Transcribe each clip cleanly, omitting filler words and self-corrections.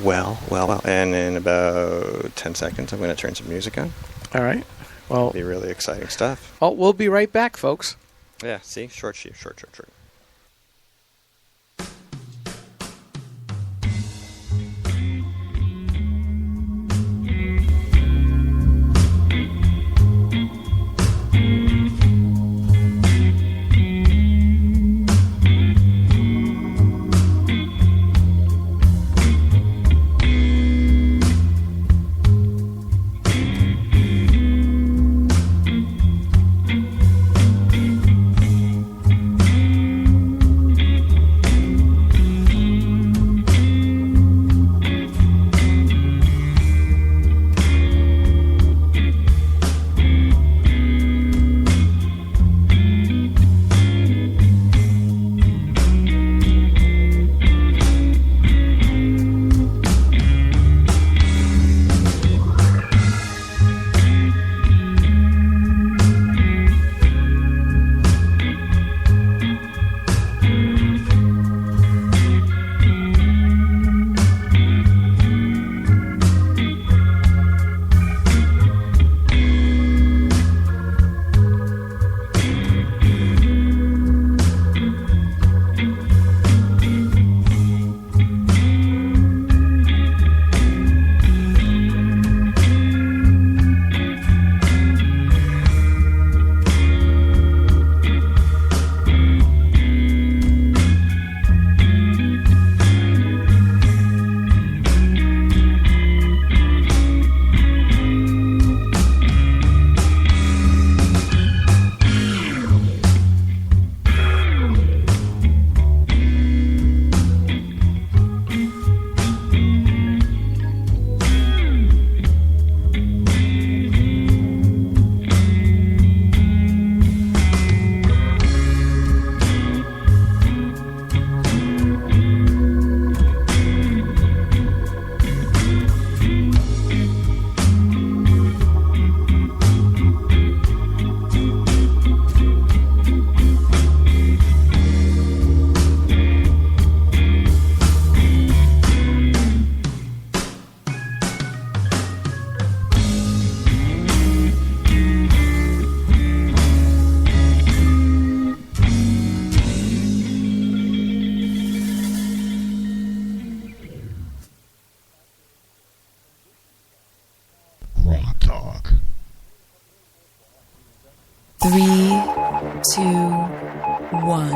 Well. And in about 10 seconds, I'm going to turn some music on. All right. Well, It'll be really exciting stuff. Oh, we'll be right back, folks. Yeah, see? Short. GrokTALK. 3, 2, 1.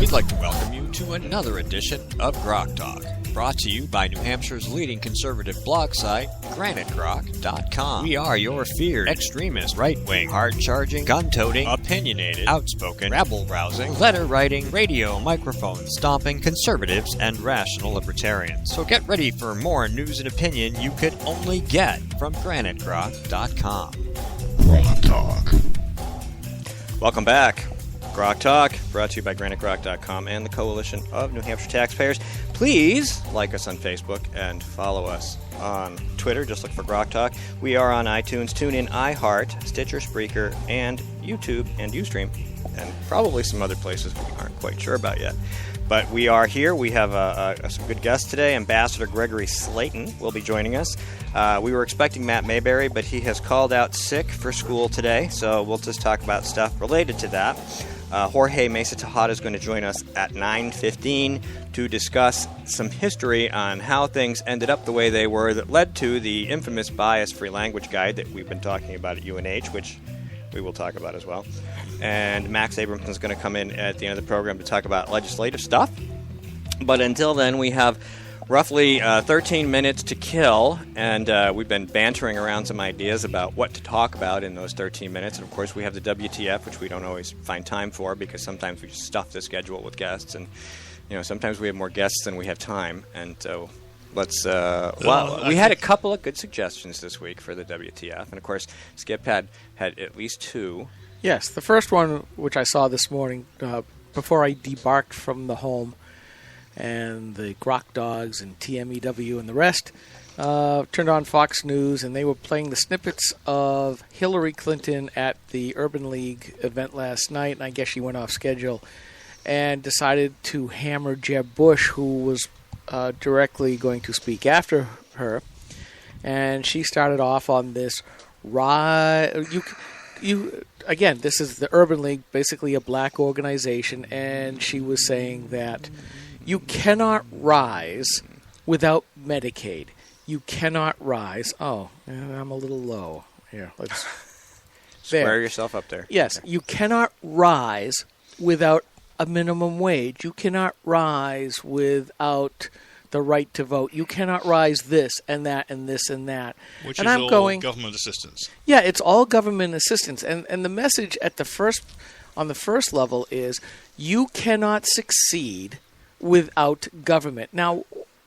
We'd like to welcome you to another edition of GrokTALK, brought to you by New Hampshire's leading conservative blog site, GraniteGrok.com. We are your feared extremist, right-wing, hard-charging, gun-toting, opinionated, outspoken, rabble-rousing, letter-writing, radio microphone stomping conservatives and rational libertarians. So get ready for more news and opinion you could only get from GraniteGrok.com. GrokTALK. Welcome back. GrokTALK, brought to you by GraniteGrok.com and the Coalition of New Hampshire Taxpayers. Please like us on Facebook and follow us on Twitter. Just look for GrokTALK. We are on iTunes, TuneIn, iHeart, Stitcher, Spreaker, and YouTube and Ustream, and probably some other places we aren't quite sure about yet. But we are here. We have some good guests today. Ambassador Gregory Slayton will be joining us. We were expecting Matt Mayberry, but he has called out sick for school today, so we'll just talk about stuff related to that. Jorge Mesa-Tejada is going to join us at 9:15 to discuss some history on how things ended up the way they were that led to the infamous bias-free language guide that we've been talking about at UNH, which we will talk about as well. And Max Abramson is going to come in at the end of the program to talk about legislative stuff. But until then, we have roughly 13 minutes to kill, and we've been bantering around some ideas about what to talk about in those 13 minutes. And, of course, we have the WTF, which we don't always find time for because sometimes we just stuff the schedule with guests. And, sometimes we have more guests than we have time. And so let's we had a couple of good suggestions this week for the WTF. And, of course, Skip had at least two. Yes, the first one, which I saw this morning before I debarked from the home, and the Grok Dogs and TMEW and the rest, turned on Fox News, and they were playing the snippets of Hillary Clinton at the Urban League event last night, and I guess she went off schedule. and decided to hammer Jeb Bush, who was directly going to speak after her. And she started off on this again, this is the Urban League, basically a black organization, and she was saying that you cannot rise without Medicaid. You cannot rise. Oh, I'm a little low. Here, let's square yourself up there. Yes, you cannot rise without a minimum wage. You cannot rise without the right to vote. You cannot rise this and that and this and that. Which and is I'm all going, government assistance. Yeah, it's all government assistance. And the message on the first level is you cannot succeed without government. Now,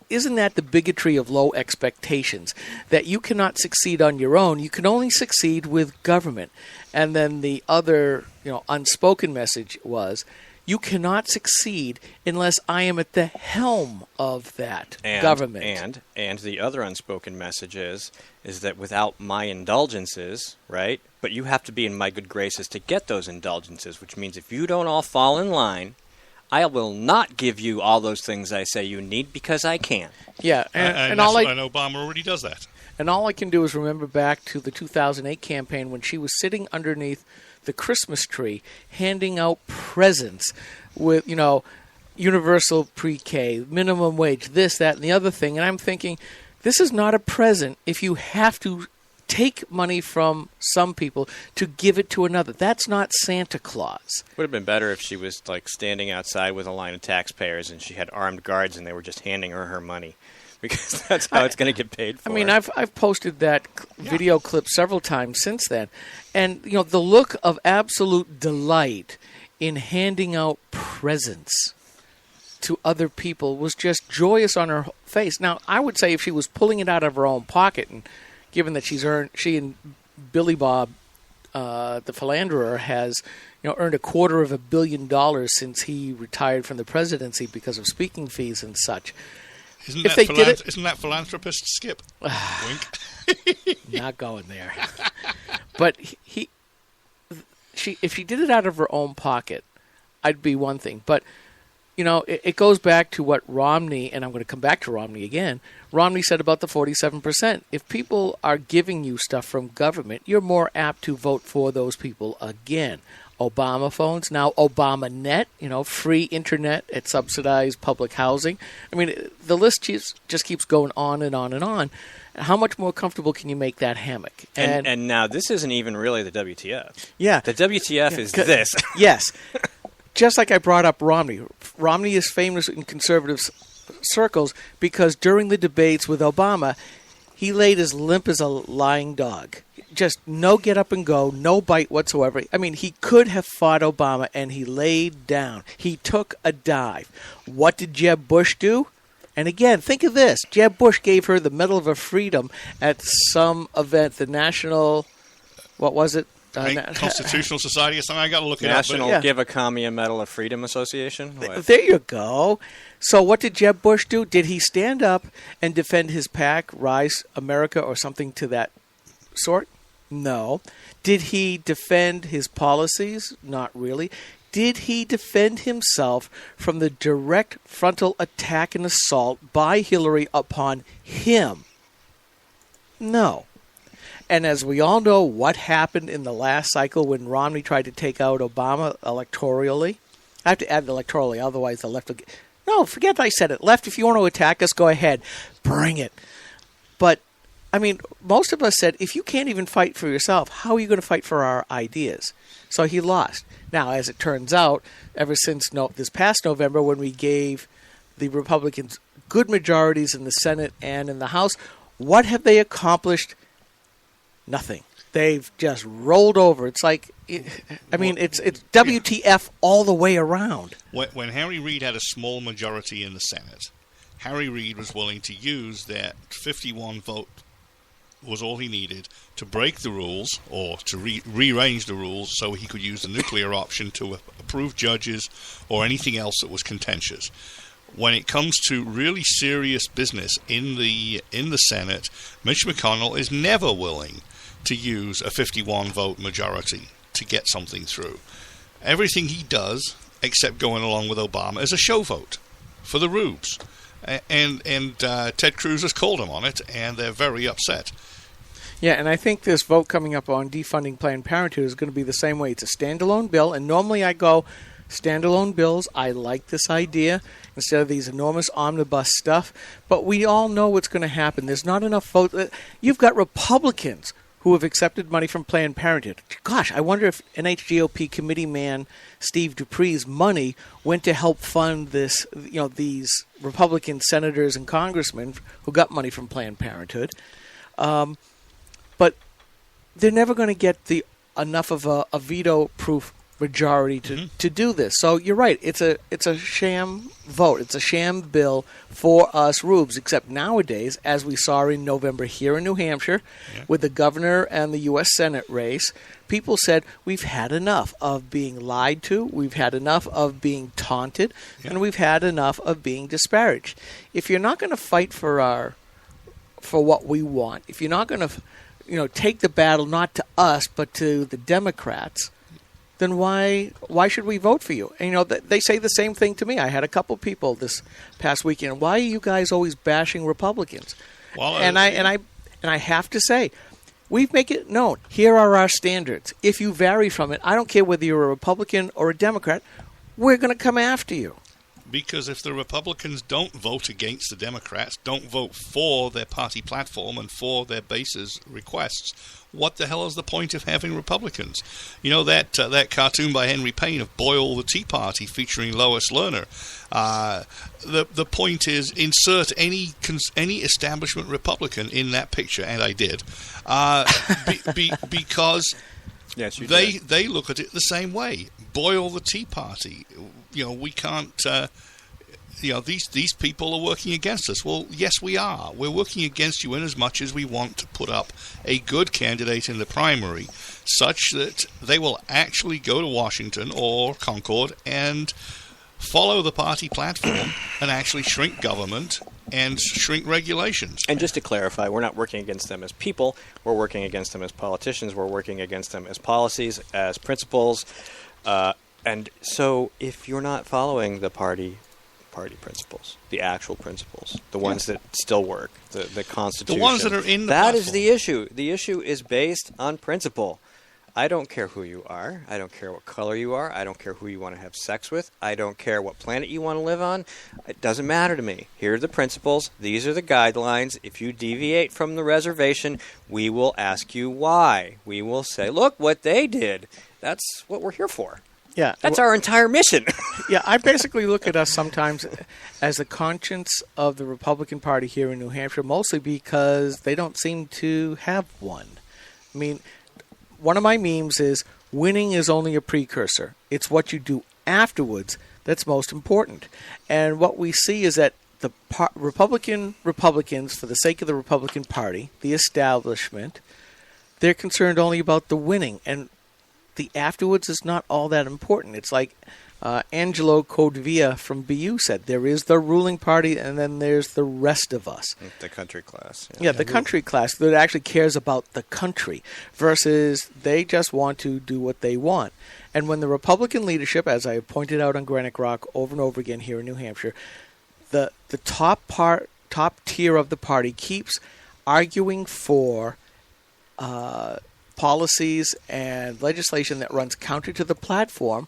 isn't that the bigotry of low expectations? That you cannot succeed on your own. You can only succeed with government. And then the other, unspoken message was, you cannot succeed unless I am at the helm of that government. And the other unspoken message is that without my indulgences, right? But you have to be in my good graces to get those indulgences, which means if you don't all fall in line, I will not give you all those things I say you need because I can. Yeah, and Obama already does that. And all I can do is remember back to the 2008 campaign when she was sitting underneath the Christmas tree handing out presents with, universal pre-K, minimum wage, this, that, and the other thing. And I'm thinking, this is not a present if you have to take money from some people to give it to another. That's not Santa Claus. Would have been better if she was standing outside with a line of taxpayers and she had armed guards and they were just handing her money, because that's how it's going to get paid for. I mean, I've posted that video clip several times since then, and the look of absolute delight in handing out presents to other people was just joyous on her face. Now, I would say if she was pulling it out of her own pocket, and given that she and Billy Bob, the philanderer, has earned $250 million since he retired from the presidency because of speaking fees and such. Isn't that philanthropist Skip? Wink. Not going there. But if she did it out of her own pocket, I'd be one thing. But it goes back to what Romney, and I'm going to come back to Romney again. Romney said about the 47%. If people are giving you stuff from government, you're more apt to vote for those people again. Obama phones, now Obama Net, free internet at subsidized public housing. I mean, the list just keeps going on and on and on. How much more comfortable can you make that hammock? And now this isn't even really the WTF. Yeah. The WTF is this. Yes. Just like I brought up Romney. Romney is famous in conservative circles because during the debates with Obama, he laid as limp as a lying dog. Just no get up and go, no bite whatsoever. I mean, he could have fought Obama, and he laid down. He took a dive. What did Jeb Bush do? And again, think of this. Jeb Bush gave her the Medal of Freedom at some event, the National, what was it? Constitutional Society or something. I got to look it up. National Give a Commie a Medal of Freedom Association. There you go. So what did Jeb Bush do? Did he stand up and defend his PAC, Rise America, or something to that sort? No. Did he defend his policies? Not really. Did he defend himself from the direct frontal attack and assault by Hillary upon him? No. And as we all know, what happened in the last cycle when Romney tried to take out Obama electorally? I have to add electorally, otherwise the left will get... No, forget I said it. Left, if you want to attack us, go ahead. Bring it. But, I mean, most of us said, if you can't even fight for yourself, how are you going to fight for our ideas? So he lost. Now, as it turns out, ever since this past November, when we gave the Republicans good majorities in the Senate and in the House, what have they accomplished? Nothing. They've just rolled over. It's like, I mean, it's WTF all the way around. When Harry Reid had a small majority in the Senate, Harry Reid was willing to use that 51 vote was all he needed to break the rules or to rearrange the rules so he could use the nuclear option to approve judges or anything else that was contentious. When it comes to really serious business in the Senate, Mitch McConnell is never willing to use a 51 vote majority to get something through. Everything he does except going along with Obama as a show vote for the rubes. And Ted Cruz has called them on it, and they're very upset. Yeah, and I think this vote coming up on defunding Planned Parenthood is going to be the same way. It's a standalone bill, and normally I go, standalone bills, I like this idea, instead of these enormous omnibus stuff. But we all know what's going to happen. There's not enough votes. You've got Republicans who have accepted money from Planned Parenthood. Gosh, I wonder if NHGOP committee man Steve Dupree's money went to help fund this, these Republican senators and congressmen who got money from Planned Parenthood. But they're never going to get enough of a veto-proof majority to do this. So you're right. It's a sham vote. It's a sham bill for us rubes, except nowadays, as we saw in November here in New Hampshire, with the governor and the U.S. Senate race, people said, we've had enough of being lied to, we've had enough of being taunted, and we've had enough of being disparaged. If you're not going to fight for what we want, if you're not going to take the battle not to us but to the Democrats, then why should we vote for you? And they say the same thing to me. I had a couple people this past weekend. Why are you guys always bashing Republicans? Well, and I have to say, we make it known. Here are our standards. If you vary from it, I don't care whether you're a Republican or a Democrat, we're going to come after you. Because if the Republicans don't vote against the Democrats, don't vote for their party platform and for their base's requests, what the hell is the point of having Republicans? That cartoon by Henry Payne of Boyle the Tea Party featuring Lois Lerner. The point is, insert any establishment Republican in that picture, and I did, because yes, they look at it the same way. Boyle the Tea Party. We can't. These people are working against us. Well, yes, we are. We're working against you in as much as we want to put up a good candidate in the primary, such that they will actually go to Washington or Concord and follow the party platform and actually shrink government and shrink regulations. And just to clarify, we're not working against them as people. We're working against them as politicians. We're working against them as policies, as principles. And so if you're not following the party principles, the actual principles, the ones that still work, the Constitution. The ones that are in the That platform. is the issue. The issue is based on principle. I don't care who you are. I don't care what color you are. I don't care who you want to have sex with. I don't care what planet you want to live on. It doesn't matter to me. Here are the principles. These are the guidelines. If you deviate from the reservation, we will ask you why. We will say, look what they did. That's what we're here for. Yeah, that's our entire mission. Yeah, I basically look at us sometimes as the conscience of the Republican Party here in New Hampshire, mostly because they don't seem to have one. I mean, one of my memes is, winning is only a precursor. It's what you do afterwards that's most important. And what we see is that the Republicans, for the sake of the Republican Party, the establishment, they're concerned only about the winning. And the afterwards is not all that important. It's like Angelo Codevilla from BU said, there is the ruling party and then there's the rest of us. The country class. Yeah, the country class that actually cares about the country versus they just want to do what they want. And when the Republican leadership, as I pointed out on Granite Rock over and over again here in New Hampshire, the top tier of the party keeps arguing for policies and legislation that runs counter to the platform,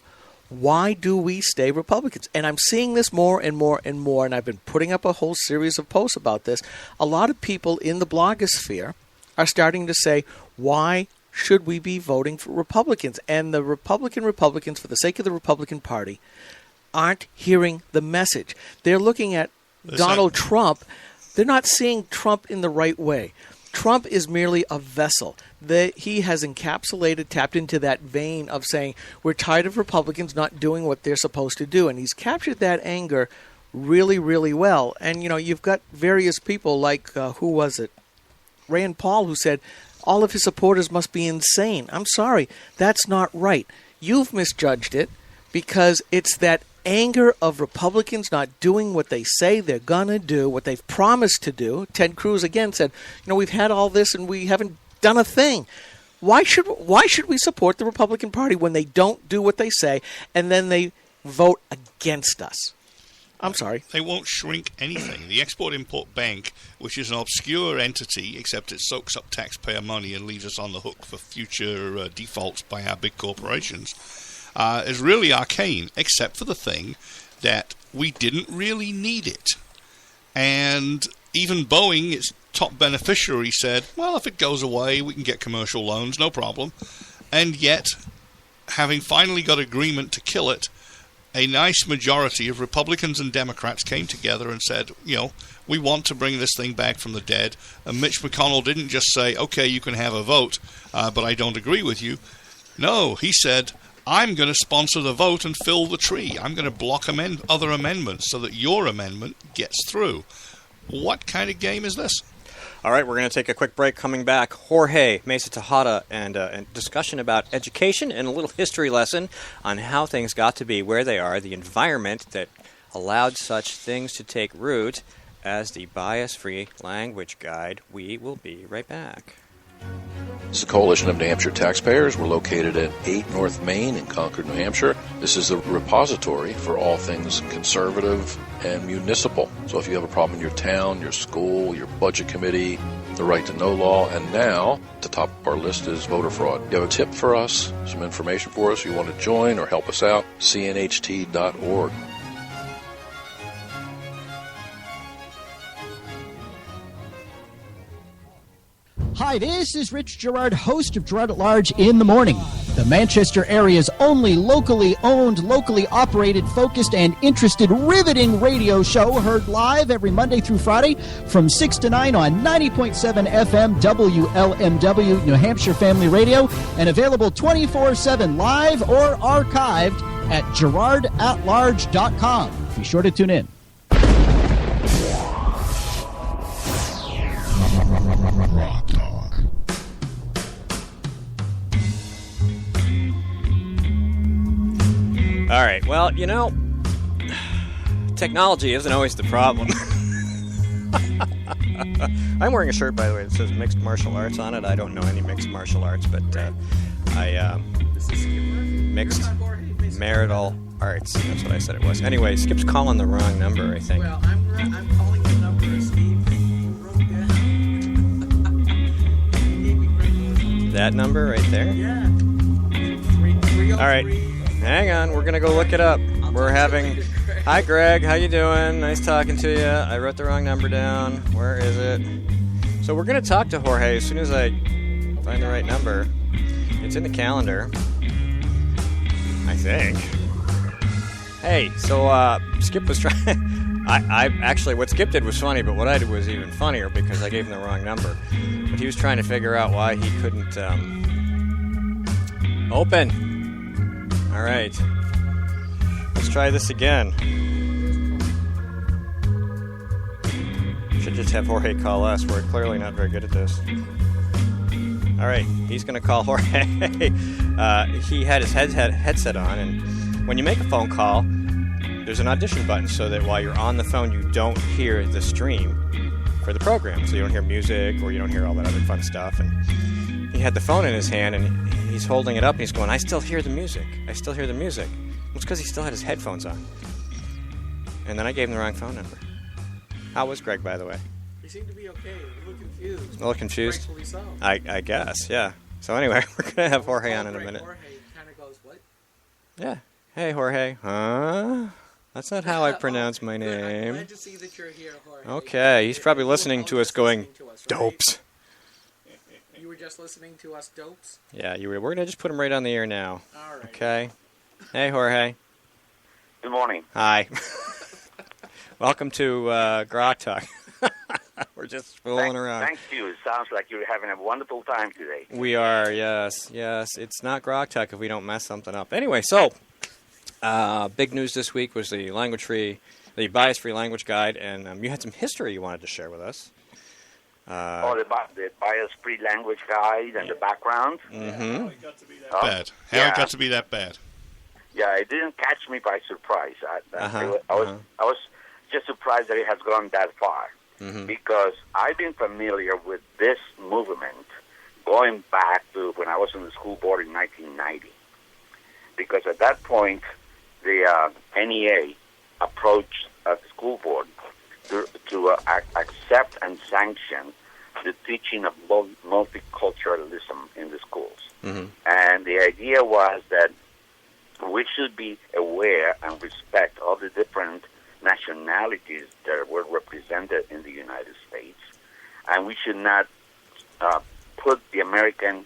why do we stay Republicans? And I'm seeing this more and more and more, and I've been putting up a whole series of posts about this. A lot of people in the blogosphere are starting to say, why should we be voting for Republicans? And the Republicans, for the sake of the Republican Party, aren't hearing the message. They're looking at Donald Trump. They're not seeing Trump in the right way. Trump is merely a vessel. He has tapped into that vein of saying, we're tired of Republicans not doing what they're supposed to do. And he's captured that anger really, really well. And, you've got various people like, who was it? Rand Paul, who said, all of his supporters must be insane. I'm sorry, that's not right. You've misjudged it because it's that anger of Republicans not doing what they say they're going to do, what they've promised to do. Ted Cruz again said, we've had all this and we haven't done a thing. Why should we support the Republican Party when they don't do what they say and then they vote against us. I'm sorry. They won't shrink anything. The Export-Import Bank, which is an obscure entity, except it soaks up taxpayer money and leaves us on the hook for future defaults by our big corporations, is really arcane, except for the thing that we didn't really need it. And even Boeing, its top beneficiary, said, well, if it goes away, we can get commercial loans, no problem. And yet, having finally got agreement to kill it, a nice majority of Republicans and Democrats came together and said, we want to bring this thing back from the dead. And Mitch McConnell didn't just say, okay, you can have a vote, but I don't agree with you. No, he said, I'm going to sponsor the vote and fill the tree. I'm going to block other amendments so that your amendment gets through. What kind of game is this? All right, we're going to take a quick break. Coming back, Jorge, Mesa-Tejada, and discussion about education and a little history lesson on how things got to be where they are, the environment that allowed such things to take root as the bias-free language guide. We will be right back. This is the Coalition of New Hampshire Taxpayers. We're located at 8 North Main in Concord, New Hampshire. This is the repository for all things conservative and municipal. So if you have a problem in your town, your school, your budget committee, the right to know law, and now the top of our list is voter fraud. You have a tip for us, some information for us, you want to join or help us out, cnht.org. Hi, this is Rich Gerard, host of Gerard at Large in the Morning, the Manchester area's only locally owned, locally operated, focused, and interested, riveting radio show, heard live every Monday through Friday from 6 to 9 on 90.7 FM WLMW New Hampshire Family Radio, and available 24/7 live or archived at GerardAtLarge.com. Be sure to tune in. Rock Talk. All right, well, technology isn't always the problem. I'm wearing a shirt, by the way, that says mixed martial arts on it. I don't know any mixed martial arts, but mixed marital arts. That's what I said it was. Anyway, Skip's calling the wrong number, I think. Well, I'm calling the number, Steve. That number right there? Yeah. All right. Hang on. We're going to go look it up. We're having... Hi, Greg. How you doing? Nice talking to you. I wrote the wrong number down. Where is it? So we're going to talk to Jorge as soon as I find the right number. It's in the calendar. I think. Hey, so Skip was trying... I actually, what Skip did was funny, but what I did was even funnier because I gave him the wrong number. But he was trying to figure out why he couldn't open. All right. Let's try this again. Should just have Jorge call us. We're clearly not very good at this. All right. He's going to call Jorge. He had his headset on, and when you make a phone call, there's an audition button so that while you're on the phone, you don't hear the stream for the program. So you don't hear music or you don't hear all that other fun stuff. And he had the phone in his hand, and he's holding it up, and he's going, I still hear the music. I still hear the music. It's because he still had his headphones on. And then I gave him the wrong phone number. How was Greg, by the way? He seemed to be okay. A little confused. A little confused? Rightfully so. I guess, yeah. So anyway, we're going to have Jorge on in a minute. Jorge kind of goes, what? Yeah. Hey, Jorge. Huh? That's not how I pronounce my name. I'm glad to see that you're here, Jorge. Okay, he's probably listening to us going, dopes. You were just listening to us, dopes? Yeah, you were. We're going to just put him right on the air now. All right. Okay. Hey, Jorge. Good morning. Hi. Welcome to GrokTALK. We're just fooling around. Thank you. It sounds like you're having a wonderful time today. We are, yes. It's not GrokTALK if we don't mess something up. Anyway, so... big news this week was the bias-free language guide, and you had some history you wanted to share with us. The bias-free language guide and the background. Mm-hmm. How it got to be that bad. How it got to be that bad. Yeah, it didn't catch me by surprise. I was just surprised that it has gone that far, because I've been familiar with this movement going back to when I was on the school board in 1990. Because at that point, the NEA approached the school board to accept and sanction the teaching of multiculturalism in the schools. Mm-hmm. And the idea was that we should be aware and respect all the different nationalities that were represented in the United States, and we should not put the American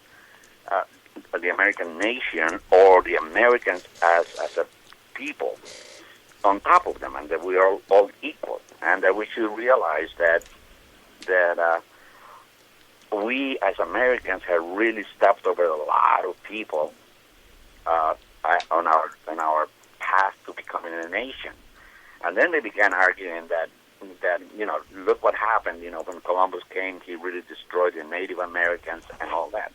nation or the Americans as a people on top of them, and that we are all equal, and that we should realize that we as Americans have really stepped over a lot of people on our path to becoming a nation. And then they began arguing that look what happened, when Columbus came, he really destroyed the Native Americans and all that.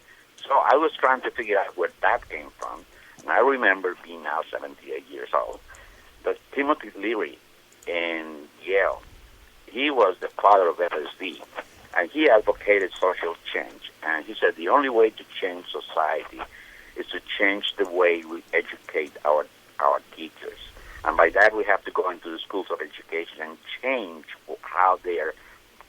So I was trying to figure out where that came from. And I remember being now 78 years old, but Timothy Leary in Yale, he was the father of LSD, and he advocated social change. And he said the only way to change society is to change the way we educate our teachers. And by that, we have to go into the schools of education and change how they are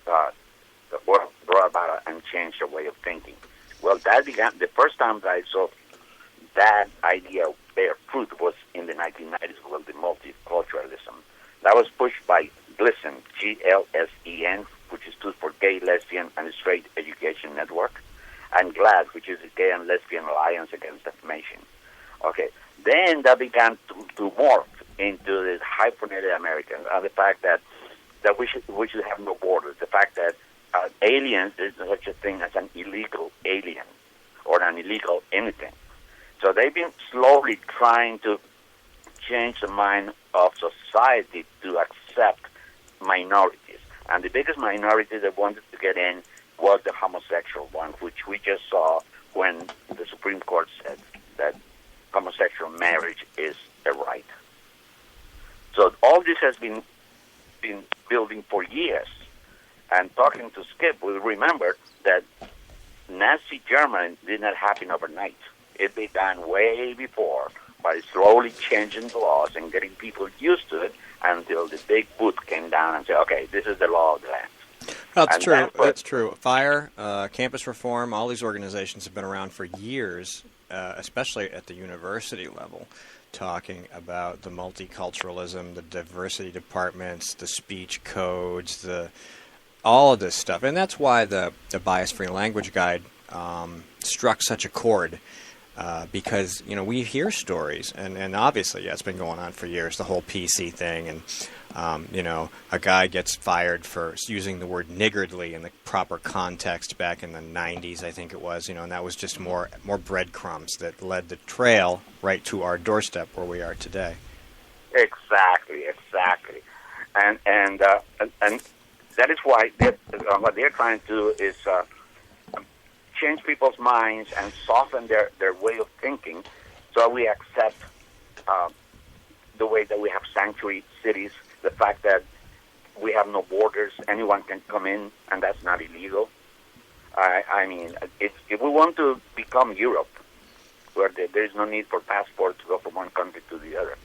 brought about and change their way of thinking. Well, that began, the first time that I saw that idea bear fruit was in the 1990s with the multiculturalism. That was pushed by GLSEN, GLSEN, which stood for Gay, Lesbian, and Straight Education Network, and GLAAD, which is the Gay and Lesbian Alliance Against Defamation. Okay, then that began to morph into the hyphenated Americans, and the fact that we should have no borders, the fact that aliens, there's such a thing as an illegal alien or an illegal anything. So they've been slowly trying to change the mind of society to accept minorities. And the biggest minority that wanted to get in was the homosexual one, which we just saw when the Supreme Court said that homosexual marriage is a right. So all this has been building for years. And talking to Skip, we remember that Nazi Germany did not happen overnight. It began way before by slowly changing the laws and getting people used to it until the big boot came down and said, okay, this is the law of the land. That's true. That's true. FIRE, Campus Reform, all these organizations have been around for years, especially at the university level, talking about the multiculturalism, the diversity departments, the speech codes, all of this stuff. And that's why the Bias-Free Language Guide struck such a chord, because, we hear stories, and obviously, it's been going on for years, the whole PC thing, and, a guy gets fired for using the word niggardly in the proper context back in the 90s, I think it was, and that was just more breadcrumbs that led the trail right to our doorstep where we are today. Exactly. And that is why what they're trying to do is change people's minds and soften their way of thinking, so we accept the way that we have sanctuary cities, the fact that we have no borders, anyone can come in, and that's not illegal. I mean, if we want to become Europe, where there is no need for passports to go from one country to the other,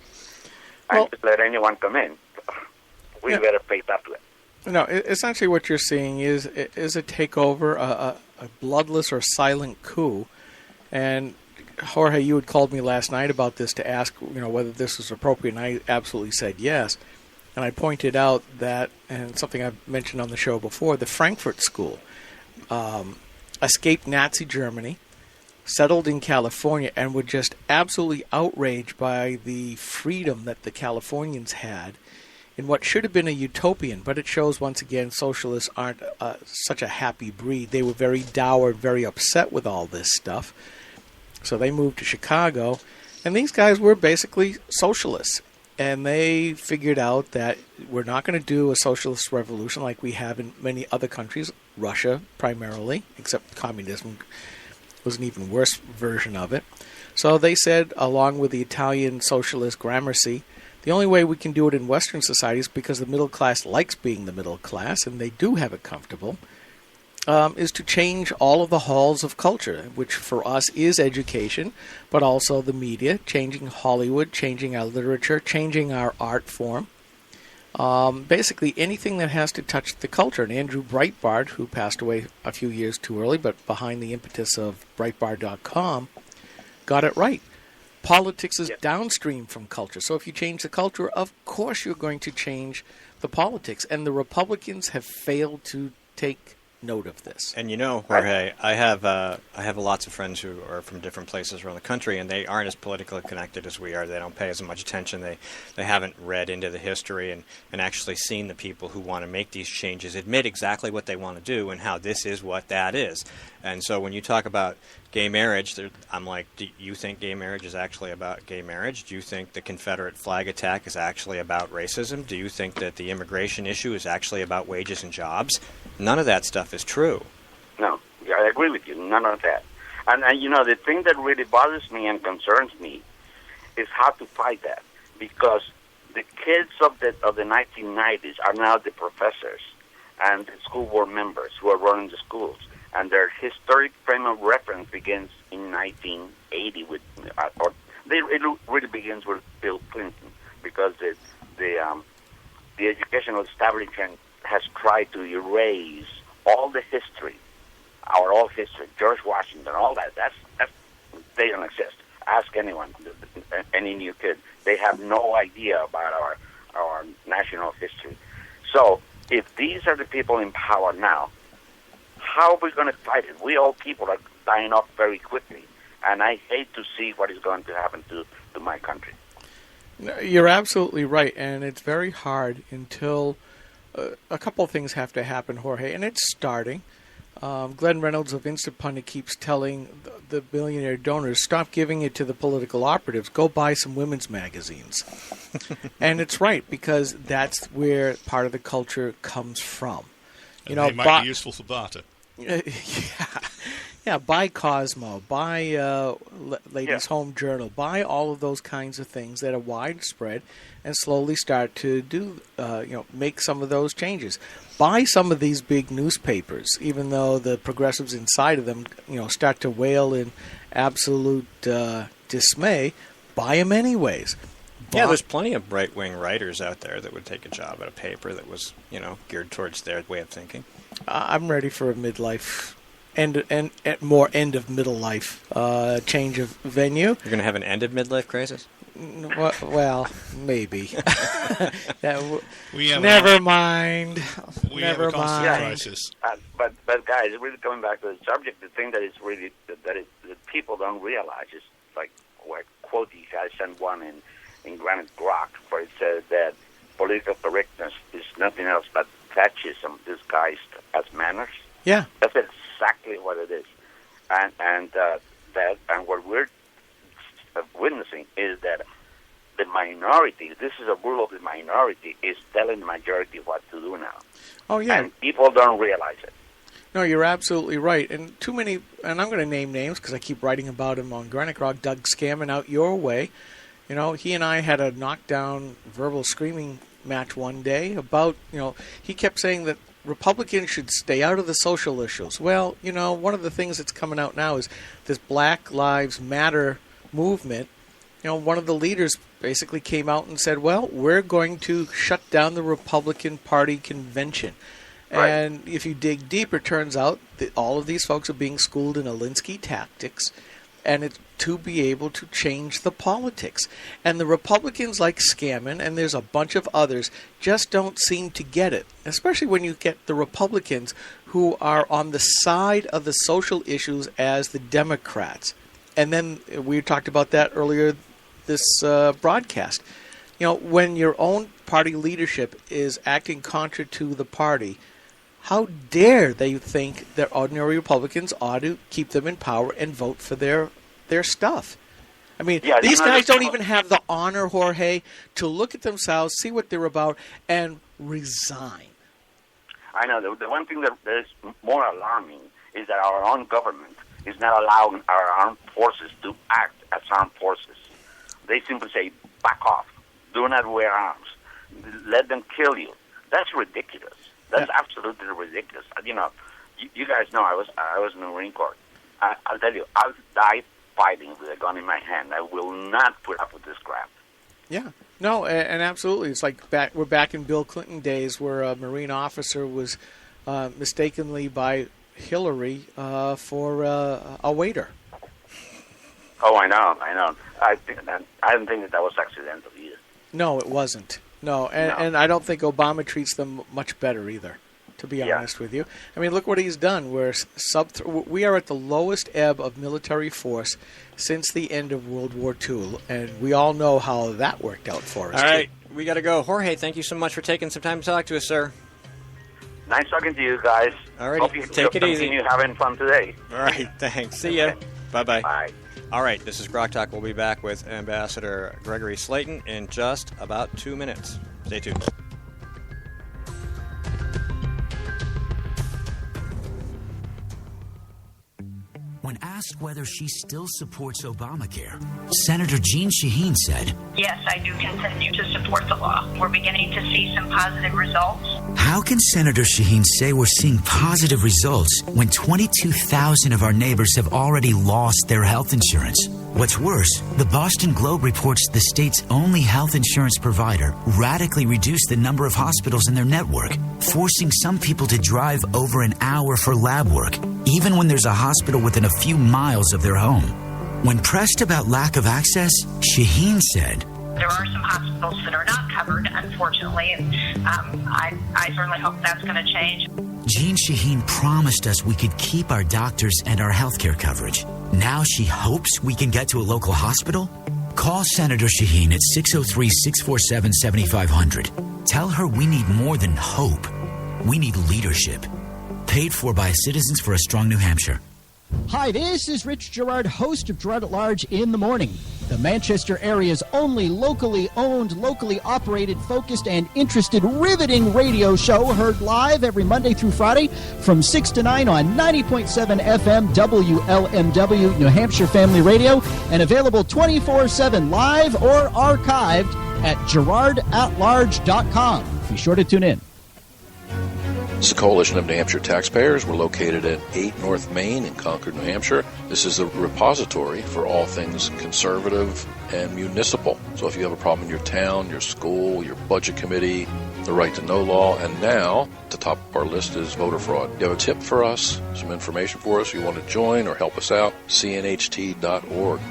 and just let anyone come in, we better face up to it. No, essentially what you're seeing is a takeover, a bloodless or silent coup. And Jorge, you had called me last night about this to ask, whether this was appropriate, and I absolutely said yes. And I pointed out that, and something I've mentioned on the show before, the Frankfurt School escaped Nazi Germany, settled in California, and were just absolutely outraged by the freedom that the Californians had in what should have been a utopian, but it shows once again socialists aren't such a happy breed. They were very dour, very upset with all this stuff. So they moved to Chicago, and these guys were basically socialists. And they figured out that we're not going to do a socialist revolution like we have in many other countries, Russia primarily, except communism was an even worse version of it. So they said, along with the Italian socialist Gramercy, the only way we can do it in Western society is because the middle class likes being the middle class, and they do have it comfortable. is to change all of the halls of culture, which for us is education, but also the media, changing Hollywood, changing our literature, changing our art form. Basically anything that has to touch the culture. And Andrew Breitbart, who passed away a few years too early, but behind the impetus of Breitbart.com, got it right. Politics is downstream from culture. So if you change the culture, of course you're going to change the politics. And the Republicans have failed to take note of this. And you know, Jorge, I have lots of friends who are from different places around the country, and they aren't as politically connected as we are. They don't pay as much attention. They haven't read into the history and actually seen the people who want to make these changes admit exactly what they want to do and how this is what that is. And so when you talk about gay marriage, I'm like, do you think gay marriage is actually about gay marriage? Do you think the Confederate flag attack is actually about racism? Do you think that the immigration issue is actually about wages and jobs? None of that stuff is true. No, I agree with you. None of that. And you know, the thing that really bothers me and concerns me is how to fight that, because the kids of the 1990s are now the professors and the school board members who are running the schools. And their historic frame of reference begins in 1980 with, it really begins with Bill Clinton, because the educational establishment has tried to erase all the history, our old history, George Washington, all that. That's they don't exist. Ask anyone, any new kid, they have no idea about our national history. So if these are the people in power now, how are we going to fight it? We all people are dying off very quickly, and I hate to see what is going to happen to my country. You're absolutely right, and it's very hard until a couple of things have to happen, Jorge, and it's starting. Glenn Reynolds of Instant Pundit keeps telling the billionaire donors, stop giving it to the political operatives, go buy some women's magazines. And it's right, because that's where part of the culture comes from. You know, they might be useful for barter. Yeah, buy Cosmo, buy Ladies' Home Journal, buy all of those kinds of things that are widespread, and slowly start to do, make some of those changes. Buy some of these big newspapers, even though the progressives inside of them, start to wail in absolute dismay. Buy them anyways. Yeah, there's plenty of right-wing writers out there that would take a job at a paper that was, geared towards their way of thinking. I'm ready for a midlife, and more end of middle life change of venue. You're going to have an end of midlife crisis? Well, maybe. Never mind. We have a constant crisis. But guys, really coming back to the subject, the thing that is really that people don't realize is like what quote you guys sent one in Granite Grok, where it says that political correctness is nothing else but fascism disguised as manners. Yeah, that's exactly what it is, and what we're witnessing is that the minority, this is a rule of the minority, is telling the majority what to do now. Oh yeah, and people don't realize it. No, you're absolutely right, and too many. And I'm going to name names because I keep writing about him on Granite Grok. Doug Scammon out your way. He and I had a knockdown verbal screaming match one day about, he kept saying that Republicans should stay out of the social issues. Well, one of the things that's coming out now is this Black Lives Matter movement. One of the leaders basically came out and said, well, we're going to shut down the Republican Party convention. Right. And if you dig deeper, it turns out that all of these folks are being schooled in Alinsky tactics, and it's to be able to change the politics. And the Republicans like Scammon, and there's a bunch of others, just don't seem to get it, especially when you get the Republicans who are on the side of the social issues as the Democrats. And then we talked about that earlier this broadcast. When your own party leadership is acting contra to the party, how dare they think that ordinary Republicans ought to keep them in power and vote for their stuff? I mean, these guys don't even have the honor, Jorge, to look at themselves, see what they're about, and resign. I know. The one thing that is more alarming is that our own government is not allowing our armed forces to act as armed forces. They simply say, back off, do not wear arms, let them kill you. That's ridiculous. That's absolutely ridiculous. you guys know I was in the Marine Corps. I'll tell you, I'll die fighting with a gun in my hand. I will not put up with this crap. Yeah. No, and absolutely. It's like we're back in Bill Clinton days where a Marine officer was mistakenly by Hillary for a waiter. Oh, I know. I didn't think that was accidental either. No, it wasn't. No, and I don't think Obama treats them much better either, to be honest with you. I mean, look what he's done. We are at the lowest ebb of military force since the end of World War II, and we all know how that worked out for us. All right, we got to go. Jorge, thank you so much for taking some time to talk to us, sir. Nice talking to you guys. All right, hope you take it easy. Continue having fun today. All right, thanks. See ya. Bye-bye. Bye. All right, this is GrokTALK. We'll be back with Ambassador Gregory Slayton in just about 2 minutes. Stay tuned. When asked whether she still supports Obamacare, Senator Jeanne Shaheen said, "Yes, I do continue to support the law. We're beginning to see some positive results." How can Senator Shaheen say we're seeing positive results when 22,000 of our neighbors have already lost their health insurance? What's worse, the Boston Globe reports the state's only health insurance provider radically reduced the number of hospitals in their network, forcing some people to drive over an hour for lab work, even when there's a hospital within a few miles of their home. When pressed about lack of access, Shaheen said, "There are some hospitals that are not covered, unfortunately, and I certainly hope that's going to change." Jeanne Shaheen promised us we could keep our doctors and our healthcare coverage. Now she hopes we can get to a local hospital? Call Senator Shaheen at 603-647-7500. Tell her we need more than hope. We need leadership. Paid for by Citizens for a Strong New Hampshire. Hi, this is Rich Gerard, host of Gerard at Large in the Morning, the Manchester area's only locally owned, locally operated, focused, and interested riveting radio show, heard live every Monday through Friday from 6 to 9 on 90.7 FM WLMW, New Hampshire Family Radio, and available 24/7 live or archived at GerardAtLarge.com. Be sure to tune in. This is the Coalition of New Hampshire Taxpayers. We're located at 8 North Main in Concord, New Hampshire. This is the repository for all things conservative and municipal. So if you have a problem in your town, your school, your budget committee, the right to know law, and now at the top of our list is voter fraud. You have a tip for us, some information for us, you want to join or help us out, cnht.org.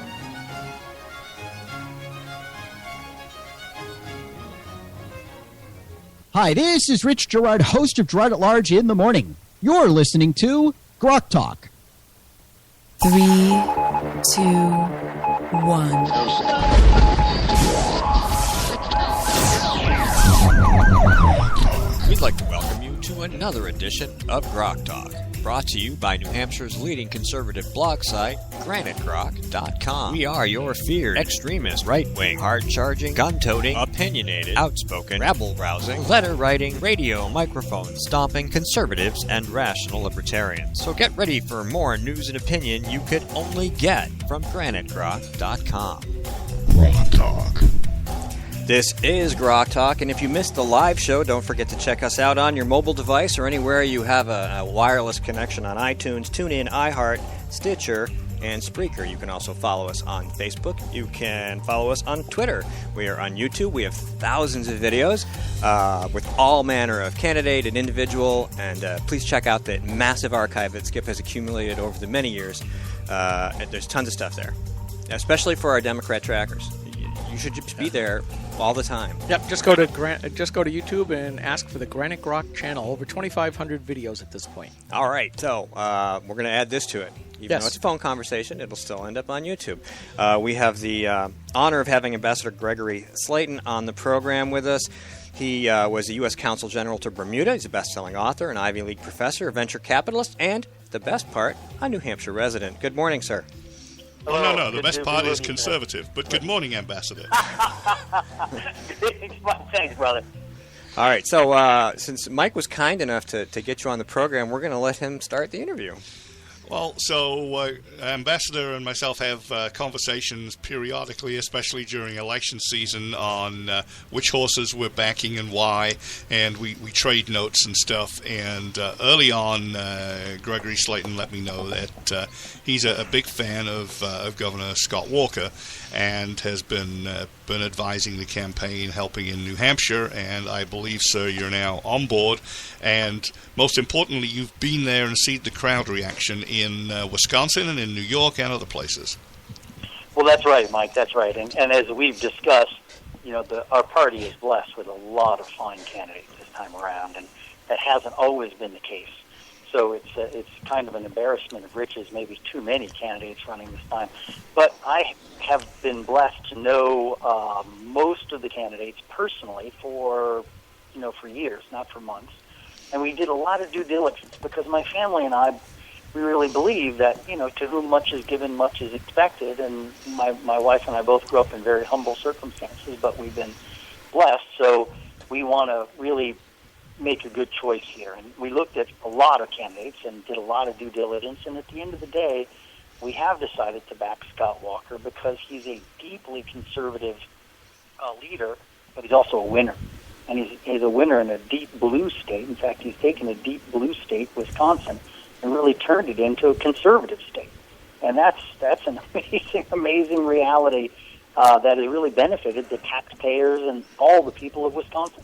Hi, this is Rich Gerard, host of Gerard at Large in the Morning. You're listening to GrokTALK. 3, 2, 1. We'd like to welcome you to another edition of GrokTALK, brought to you by New Hampshire's leading conservative blog site, GraniteGrok.com. We are your feared extremist, right-wing, hard-charging, gun-toting, opinionated, outspoken, rabble-rousing, letter-writing, radio microphone stomping conservatives and rational libertarians. So get ready for more news and opinion you could only get from GraniteGrok.com. GrokTALK. This is GrokTALK, and if you missed the live show, don't forget to check us out on your mobile device or anywhere you have a wireless connection on iTunes, TuneIn, iHeart, Stitcher, and Spreaker. You can also follow us on Facebook. You can follow us on Twitter. We are on YouTube. We have thousands of videos with all manner of candidate and individual, and please check out that massive archive that Skip has accumulated over the many years. There's tons of stuff there, especially for our Democrat trackers. You should just be there all the time. Yep, just go to YouTube and ask for the Granite Grok channel. Over 2,500 videos at this point. All right, so we're going to add this to it. Even Yes. though it's a phone conversation, it'll still end up on YouTube. We have the honor of having Ambassador Gregory Slayton on the program with us. He was the U.S. Consul General to Bermuda. He's a best-selling author, an Ivy League professor, a venture capitalist, and, the best part, a New Hampshire resident. Good morning, sir. Oh, no. The best part is conservative. But good morning, Ambassador. Thanks, brother. All right, so since Mike was kind enough to get you on the program, we're going to let him start the interview. Well, so Ambassador and myself have conversations periodically, especially during election season, on which horses we're backing and why, and we trade notes and stuff. And early on, Gregory Slayton let me know that he's a big fan of Governor Scott Walker, and has been advising the campaign, helping in New Hampshire. And I believe, sir, you're now on board. And most importantly, you've been there and seen the crowd reaction in Wisconsin and in New York and other places. Well, that's right, Mike. That's right. And as we've discussed, our party is blessed with a lot of fine candidates this time around, and that hasn't always been the case. So it's kind of an embarrassment of riches, maybe too many candidates running this time. But I have been blessed to know most of the candidates personally for years, not for months. And we did a lot of due diligence because my family and I, we really believe that, to whom much is given, much is expected. And my wife and I both grew up in very humble circumstances, but we've been blessed. So we want to really make a good choice here. And we looked at a lot of candidates and did a lot of due diligence. And at the end of the day, we have decided to back Scott Walker because he's a deeply conservative leader, but he's also a winner. And he's a winner in a deep blue state. In fact, he's taken a deep blue state, Wisconsin, and really turned it into a conservative state. And that's an amazing reality that has really benefited the taxpayers and all the people of Wisconsin.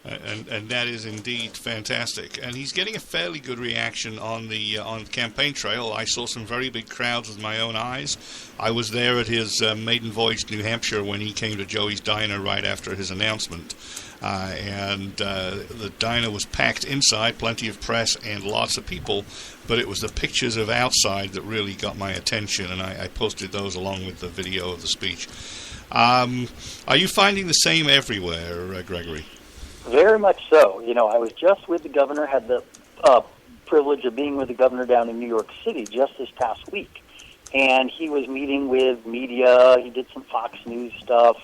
And that is indeed fantastic. And he's getting a fairly good reaction on the campaign trail. I saw some very big crowds with my own eyes. I was there at his maiden voyage to New Hampshire when he came to Joey's Diner right after his announcement. And the diner was packed inside, plenty of press and lots of people, but it was the pictures of outside that really got my attention, and I posted those along with the video of the speech. Are you finding the same everywhere, Gregory? Very much so. I was just with the governor, had the privilege of being with the governor down in New York City just this past week, and he was meeting with media. He did some Fox News stuff,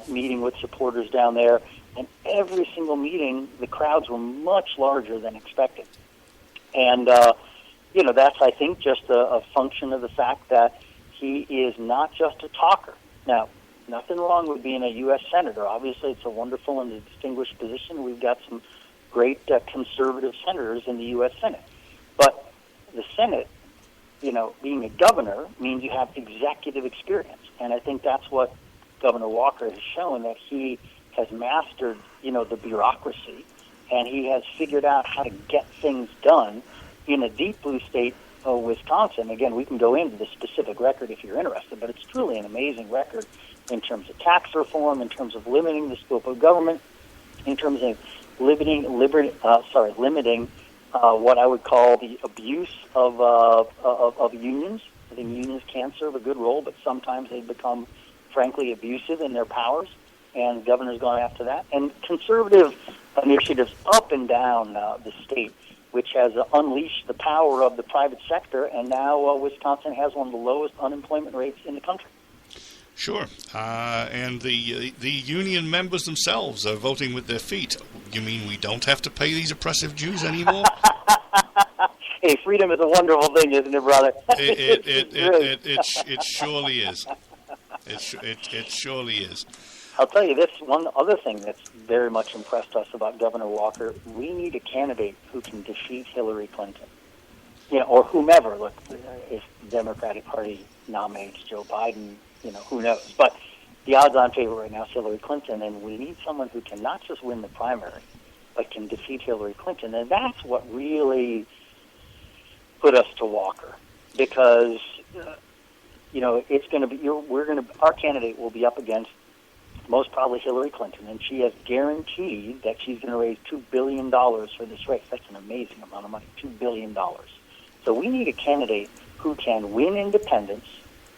meeting with supporters down there, and every single meeting, the crowds were much larger than expected. And, that's, I think, just a function of the fact that he is not just a talker. Now, nothing wrong with being a U.S. Senator. Obviously, it's a wonderful and a distinguished position. We've got some great conservative senators in the U.S. Senate. But the Senate, being a governor means you have executive experience. And I think that's what Governor Walker has shown, that he has mastered, the bureaucracy, and he has figured out how to get things done in a deep blue state of Wisconsin. Again, we can go into the specific record if you're interested, but it's truly an amazing record in terms of tax reform, in terms of limiting the scope of government, in terms of limiting what I would call the abuse of unions. I think unions can serve a good role, but sometimes they become, frankly, abusive in their powers, and the governor's gone after that. And conservative initiatives up and down the state, which has unleashed the power of the private sector, and now Wisconsin has one of the lowest unemployment rates in the country. Sure. And the union members themselves are voting with their feet. You mean we don't have to pay these oppressive Jews anymore? Hey, freedom is a wonderful thing, isn't it, brother? It surely is. It surely is. I'll tell you this, one other thing that's very much impressed us about Governor Walker, we need a candidate who can defeat Hillary Clinton. Or whomever. Look, if the Democratic Party nominates Joe Biden, who knows. But the odds-on favorite right now is Hillary Clinton, and we need someone who can not just win the primary, but can defeat Hillary Clinton. And that's what really put us to Walker, because, it's going to be, our candidate will be up against most probably Hillary Clinton, and she has guaranteed that she's going to raise $2 billion for this race. That's an amazing amount of money, $2 billion. So we need a candidate who can win independents,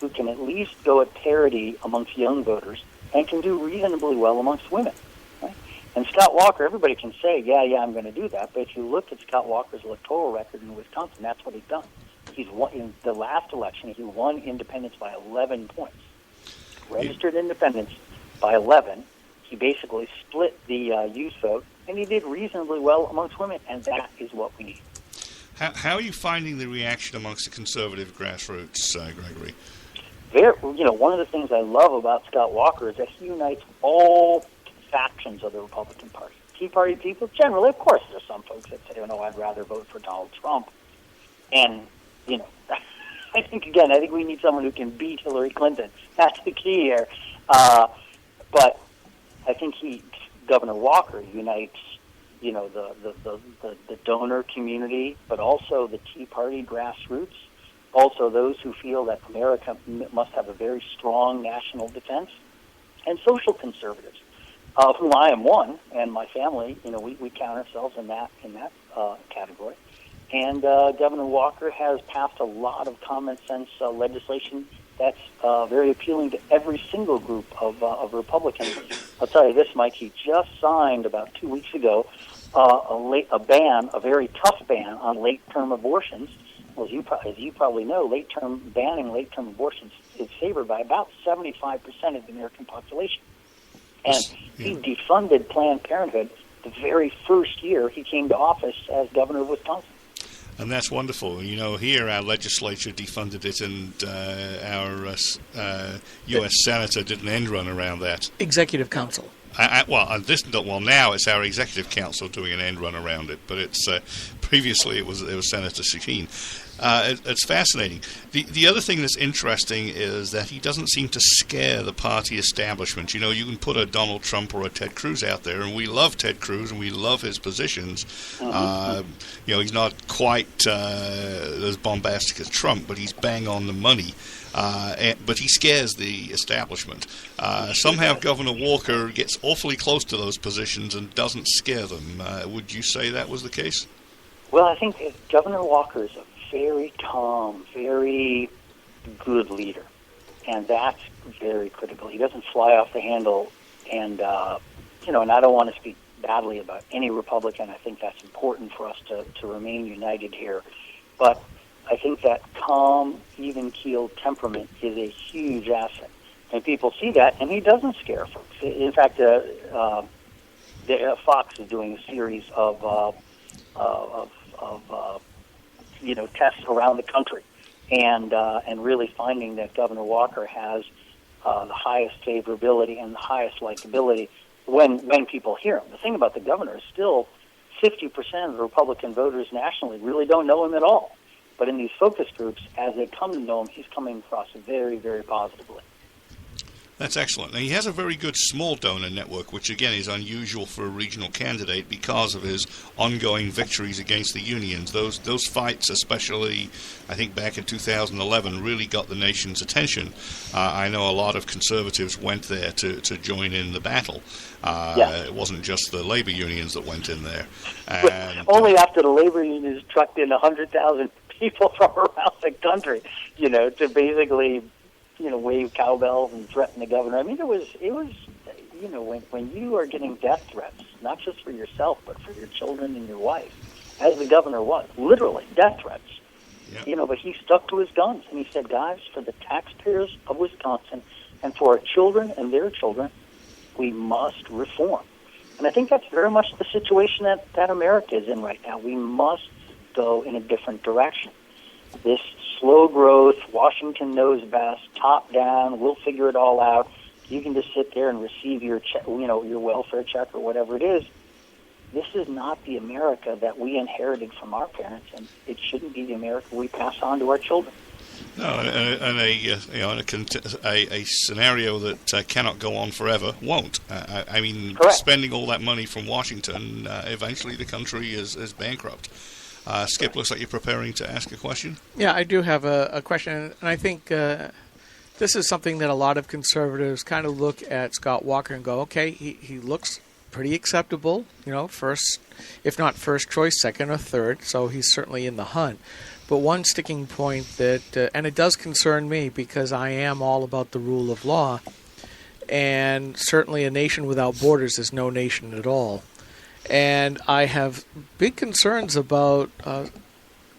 who can at least go at parity amongst young voters, and can do reasonably well amongst women. Right? And Scott Walker, everybody can say, yeah, I'm going to do that, but if you look at Scott Walker's electoral record in Wisconsin, that's what he's done. He's won, in the last election, he won independents by 11 points. Registered independents by 11. He basically split the youth vote, and he did reasonably well amongst women, and that is what we need. How are you finding the reaction amongst the conservative grassroots, Gregory? One of the things I love about Scott Walker is that he unites all factions of the Republican Party. Tea Party people, generally, of course, there's some folks that say, I'd rather vote for Donald Trump. And, I think we need someone who can beat Hillary Clinton. That's the key here. But I think Governor Walker unites, the donor community, but also the Tea Party grassroots, also those who feel that America must have a very strong national defense, and social conservatives, of whom I am one, and my family, we count ourselves in that category. And Governor Walker has passed a lot of common sense legislation that's very appealing to every single group of Republicans. I'll tell you this, Mike, he just signed about 2 weeks ago a very tough ban on late-term abortions. Well, as you probably know, banning late-term abortions is favored by about 75% of the American population. And he defunded Planned Parenthood the very first year he came to office as governor of Wisconsin. And that's wonderful. Here our legislature defunded it, and our U.S. Senator did an end run around that. Executive Council. Now it's our Executive Council doing an end run around it, but it's previously it was Senator Shaheen. It's fascinating. The other thing that's interesting is that he doesn't seem to scare the party establishment. You can put a Donald Trump or a Ted Cruz out there, and we love Ted Cruz and we love his positions. He's not quite as bombastic as Trump, but he's bang on the money. But he scares the establishment. Somehow Governor Walker gets awfully close to those positions and doesn't scare them. Would you say that was the case? Well, I think Governor Walker is a very calm, very good leader, and that's very critical. He doesn't fly off the handle, and and I don't want to speak badly about any Republican. I think that's important for us to remain united here, but I think that calm, even-keeled temperament is a huge asset, and people see that, and he doesn't scare folks. In fact, Fox is doing a series of tests around the country, and really finding that Governor Walker has the highest favorability and the highest likability when people hear him. The thing about the governor is still 50% of the Republican voters nationally really don't know him at all. But in these focus groups, as they come to know him, he's coming across very, very positively. That's excellent. Now, he has a very good small donor network, which, again, is unusual for a regional candidate because of his ongoing victories against the unions. Those fights, especially, I think, back in 2011, really got the nation's attention. I know a lot of conservatives went there to join in the battle. It wasn't just the labor unions that went in there. And, only after the labor unions trucked in 100,000 people from around the country, to basically wave cowbells and threaten the governor. I mean, it was when you are getting death threats, not just for yourself, but for your children and your wife, as the governor was, literally death threats. Yeah. But he stuck to his guns, and he said, guys, for the taxpayers of Wisconsin and for our children and their children, we must reform. And I think that's very much the situation that America is in right now. We must go in a different direction. This slow growth, Washington knows best, top down, we'll figure it all out. You can just sit there and receive your check, your welfare check or whatever it is. This is not the America that we inherited from our parents, and it shouldn't be the America we pass on to our children. No, and a scenario that cannot go on forever won't. I mean, correct. Spending all that money from Washington, eventually the country is bankrupt. Skip, looks like you're preparing to ask a question. Yeah, I do have a question, and I think this is something that a lot of conservatives kind of look at Scott Walker and go, okay, he looks pretty acceptable, first, if not first choice, second or third, so he's certainly in the hunt. But one sticking point that, and it does concern me because I am all about the rule of law, and certainly a nation without borders is no nation at all. And I have big concerns about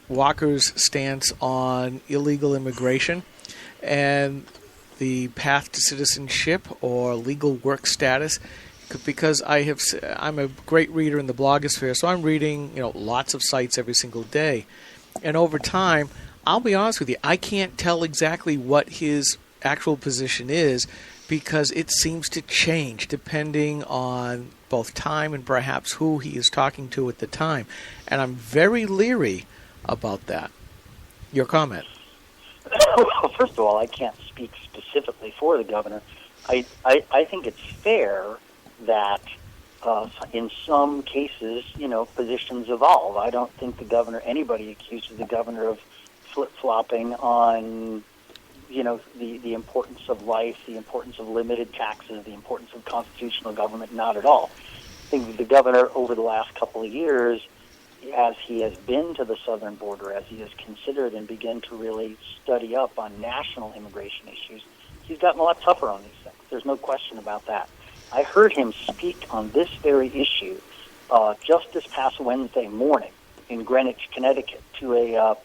Walker's stance on illegal immigration and the path to citizenship or legal work status. because I'm a great reader in the blogosphere, so I'm reading lots of sites every single day, and over time, I'll be honest with you, I can't tell exactly what his actual position is because it seems to change depending on both time and perhaps who he is talking to at the time, and I'm very leery about that. Your comment? Well, first of all, I can't speak specifically for the governor. I think it's fair that in some cases, positions evolve. I don't think anybody accuses the governor of flip-flopping on, the importance of life, the importance of limited taxes, the importance of constitutional government, not at all. I think the governor over the last couple of years, as he has been to the southern border, as he has considered and begun to really study up on national immigration issues, he's gotten a lot tougher on these things. There's no question about that. I heard him speak on this very issue just this past Wednesday morning in Greenwich, Connecticut, to a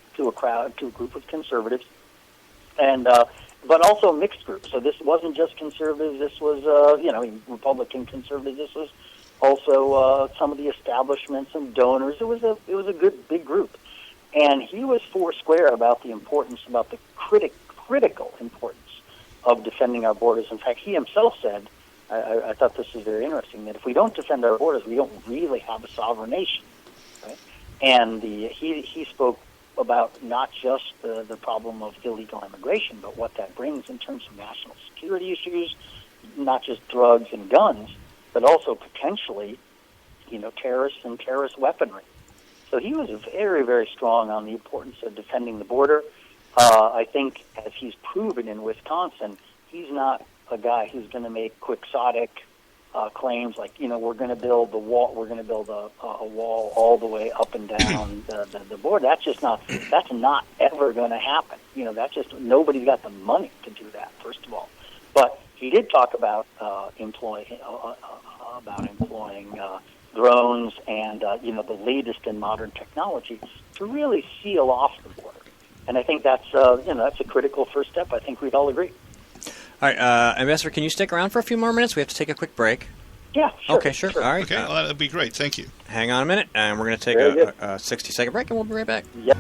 group of conservatives, and but also a mixed group. So this wasn't just conservatives. This was Republican conservatives. This was also some of the establishment, some donors. It was a good big group, and he was foursquare about the critical importance of defending our borders. In fact, he himself said, I thought this was very interesting, that if we don't defend our borders, we don't really have a sovereign nation. Right? And he spoke about not just the problem of illegal immigration, but what that brings in terms of national security issues, not just drugs and guns, but also potentially, terrorists and terrorist weaponry. So he was very, very strong on the importance of defending the border. I think, as he's proven in Wisconsin, he's not a guy who's going to make quixotic claims like, we're going to build the wall, we're going to build a wall all the way up and down the border. That's not ever going to happen. Nobody's got the money to do that, first of all. But he did talk about employing drones and the latest in modern technology to really seal off the border. And I think that's a critical first step. I think we'd all agree. All right, Ambassador, can you stick around for a few more minutes? We have to take a quick break. Yeah, sure. Okay, sure. All right. Okay, well, that'd be great. Thank you. Hang on a minute, and we're going to take a 60-second break, and we'll be right back. Yep.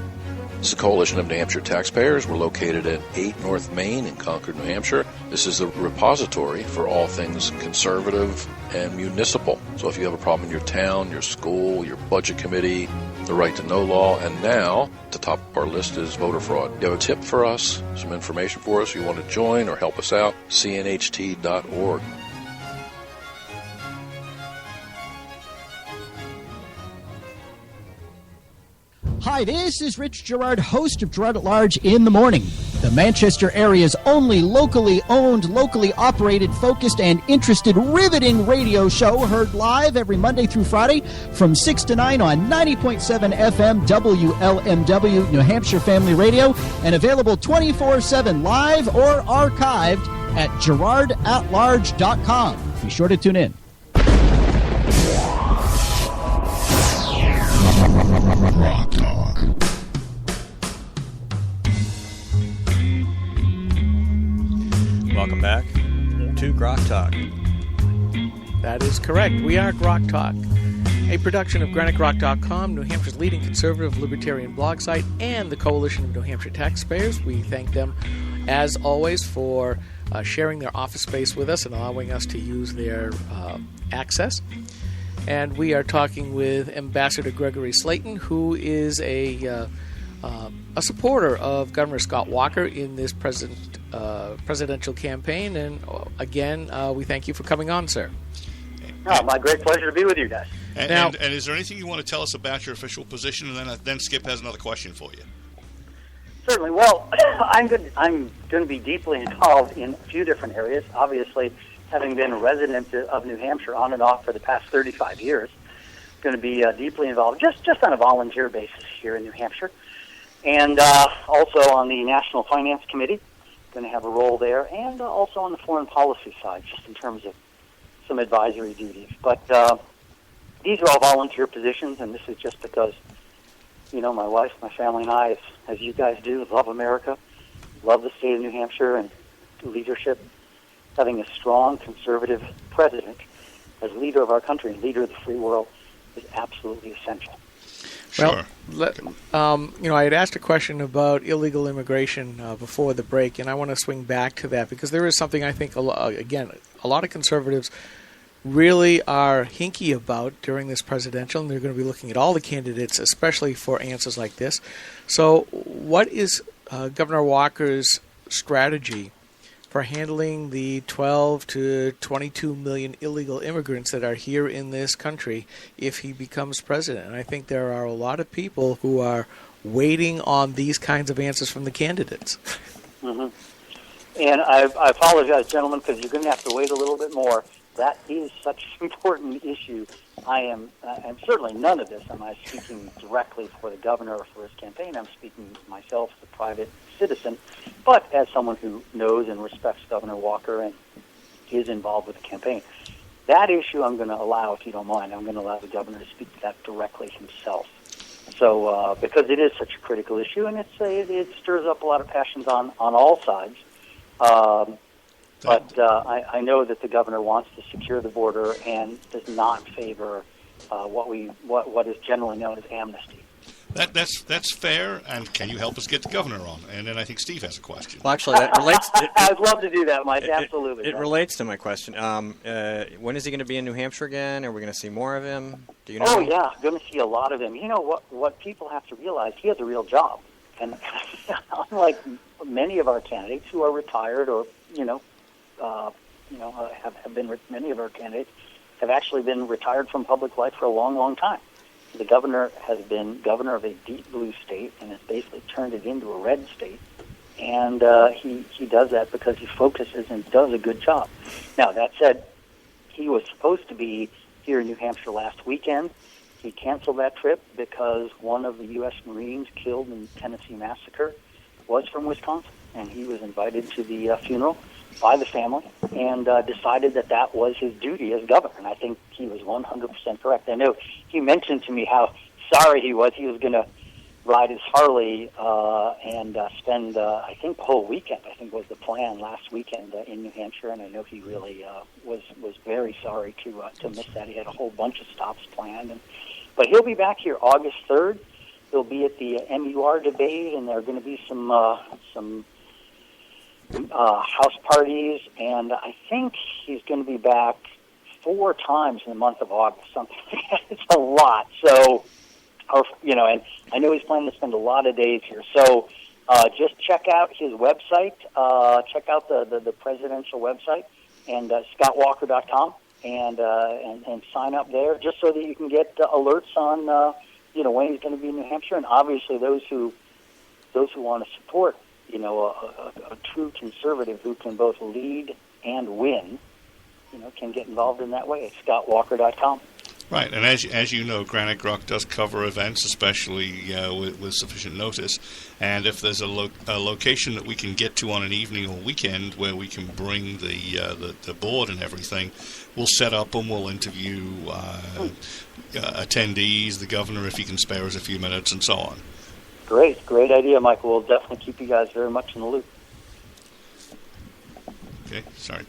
This is the Coalition of New Hampshire Taxpayers. We're located at 8 North Main in Concord, New Hampshire. This is the repository for all things conservative and municipal. So if you have a problem in your town, your school, your budget committee, the right to know law, and now at the top of our list is voter fraud. You have a tip for us, some information for us, you want to join or help us out, cnht.org. Hi, this is Rich Gerard, host of Gerard at Large in the Morning, the Manchester area's only locally owned, locally operated, focused, and interested riveting radio show, heard live every Monday through Friday from 6 to 9 on 90.7 FM WLMW New Hampshire Family Radio, and available 24/7 live or archived at GerardAtLarge.com. Be sure to tune in. Rock Talk. Welcome back to Grok Talk. That is correct. We are GrokTALK, a production of GraniteGrok.com, New Hampshire's leading conservative libertarian blog site, and the Coalition of New Hampshire Taxpayers. We thank them, as always, for sharing their office space with us and allowing us to use their access. And we are talking with Ambassador Gregory Slayton, who is a supporter of Governor Scott Walker in this presidential campaign. And again, we thank you for coming on, sir. Oh, my great pleasure to be with you guys. And is there anything you want to tell us about your official position? And then Skip has another question for you. Certainly. Well, I'm going to be deeply involved in a few different areas. Obviously, having been a resident of New Hampshire on and off for the past 35 years, going to be deeply involved just on a volunteer basis here in New Hampshire. And also on the National Finance Committee, going to have a role there, and also on the foreign policy side, just in terms of some advisory duties. But these are all volunteer positions, and this is just because, my wife, my family, and I, as you guys do, love America, love the state of New Hampshire and leadership. Having a strong conservative president as leader of our country and leader of the free world is absolutely essential. Sure. Well, I had asked a question about illegal immigration before the break, and I want to swing back to that because there is something I think, a lot of conservatives really are hinky about during this presidential, and they're going to be looking at all the candidates, especially for answers like this. So what is Governor Walker's strategy for handling the 12 to 22 million illegal immigrants that are here in this country if he becomes president? And I think there are a lot of people who are waiting on these kinds of answers from the candidates. Mm-hmm. And I apologize, gentlemen, because you're going to have to wait a little bit more. That is such an important issue. And certainly none of this am I speaking directly for the governor or for his campaign. I'm speaking myself as a private citizen, but as someone who knows and respects Governor Walker and is involved with the campaign. That issue I'm going to allow, if you don't mind, I'm going to allow the governor to speak to that directly himself. So, because it is such a critical issue, and it stirs up a lot of passions on all sides. But I know that the governor wants to secure the border and does not favor what is generally known as amnesty. That's fair. And can you help us get the governor on? And then I think Steve has a question. Well, actually, that relates. I'd love to do that, Mike. Absolutely. It relates to my question. When is he going to be in New Hampshire again? Are we going to see more of him? Do you know? Oh yeah, going to see a lot of him. You know what people have to realize? He has a real job, and unlike many of our candidates who are retired or have been, many of our candidates have actually been retired from public life for a long, long time. The governor has been governor of a deep blue state and has basically turned it into a red state. And he does that because he focuses and does a good job. Now, that said, he was supposed to be here in New Hampshire last weekend. He canceled that trip because one of the U.S. Marines killed in the Tennessee massacre was from Wisconsin, and he was invited to the funeral by the family and decided that was his duty as governor. And I think he was 100% correct. I know he mentioned to me how sorry he was. He was going to ride his Harley and spend, I think, the whole weekend, I think was the plan last weekend in New Hampshire. And I know he really was very sorry to miss that. He had a whole bunch of stops planned. But he'll be back here August 3rd. He'll be at the MUR debate, and there are going to be some house parties, and I think he's going to be back 4 times in the month of August. Something like that. It's a lot. So, and I know he's planning to spend a lot of days here. So, just check out his website. Check out the presidential website and scottwalker.com and sign up there, just so that you can get alerts on when he's going to be in New Hampshire, and obviously those who want to support a true conservative who can both lead and win, can get involved in that way at scottwalker.com. Right, and as you know, Granite Grok does cover events, especially with sufficient notice. And if there's a location that we can get to on an evening or weekend where we can bring the board and everything, we'll set up and we'll interview attendees, the governor if he can spare us a few minutes, and so on. Great idea, Michael. We'll definitely keep you guys very much in the loop. Okay, sorry.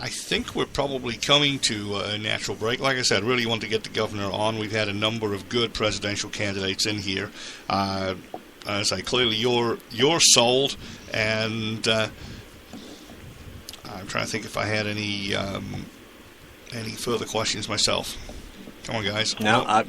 I think we're probably coming to a natural break. Like I said, really want to get the governor on. We've had a number of good presidential candidates in here. As I say, clearly you're sold, and I'm trying to think if I had any further questions myself. Come on, guys. No. Okay.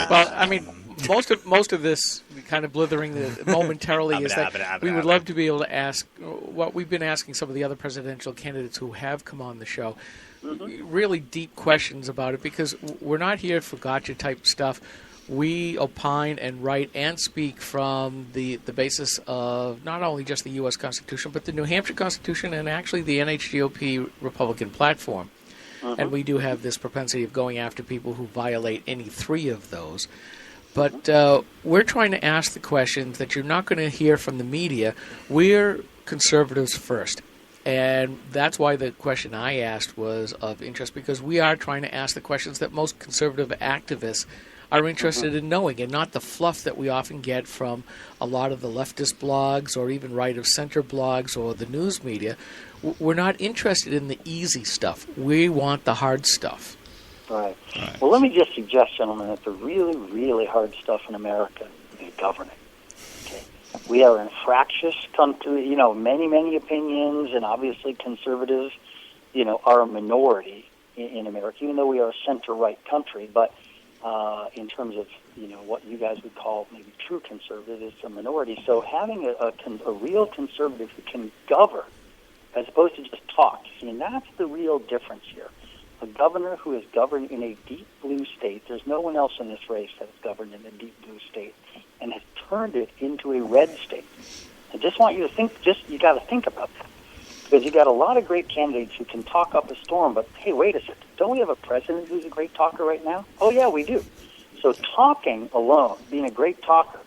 Well, I mean, most of this kind of blithering momentarily is that we would love to be able to ask what we've been asking some of the other presidential candidates who have come on the show, really deep questions about it, because we're not here for gotcha type stuff. We opine and write and speak from the basis of not only just the U.S. Constitution, but the New Hampshire Constitution and actually the NHGOP Republican platform. And we do have this propensity of going after people who violate any 3 of those. But we're trying to ask the questions that you're not going to hear from the media. We're conservatives first. And that's why the question I asked was of interest, because we are trying to ask the questions that most conservative activists are interested in knowing, and not the fluff that we often get from a lot of the leftist blogs or even right-of-center blogs or the news media. We're not interested in the easy stuff. We want the hard stuff. Right. Well, let me just suggest, gentlemen, that the really, really hard stuff in America is governing. Okay? We are a fractious country, many, many opinions, and obviously conservatives, are a minority in America, even though we are a center-right country. But in terms of, what you guys would call maybe true conservative, it's a minority. So having a real conservative who can govern as opposed to just talk, and that's the real difference here. A governor who is governed in a deep blue state, there's no one else in this race that is governed in a deep blue state, and has turned it into a red state. I just want you to think, you got to think about that. Because you got a lot of great candidates who can talk up a storm, but hey, wait a second, don't we have a president who's a great talker right now? Oh yeah, we do. So talking alone, being a great talker,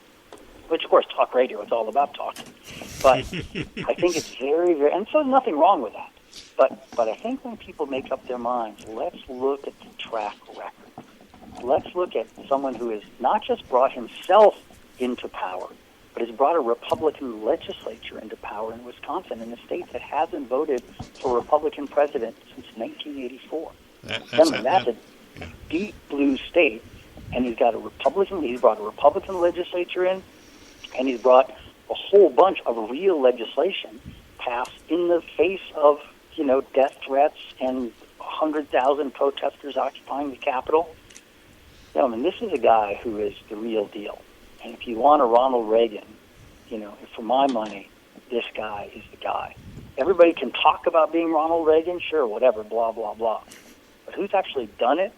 which of course talk radio, it's all about talking, but I think it's very, very, and so there's nothing wrong with that. But I think when people make up their minds, let's look at the track record. Let's look at someone who has not just brought himself into power, but has brought a Republican legislature into power in Wisconsin, in a state that hasn't voted for a Republican president since 1984. That's a deep blue state, and he's brought a Republican legislature in, and he's brought a whole bunch of real legislation passed in the face of, death threats and 100,000 protesters occupying the Capitol. This is a guy who is the real deal. And if you want a Ronald Reagan, for my money, this guy is the guy. Everybody can talk about being Ronald Reagan, sure, whatever, blah, blah, blah. But who's actually done it?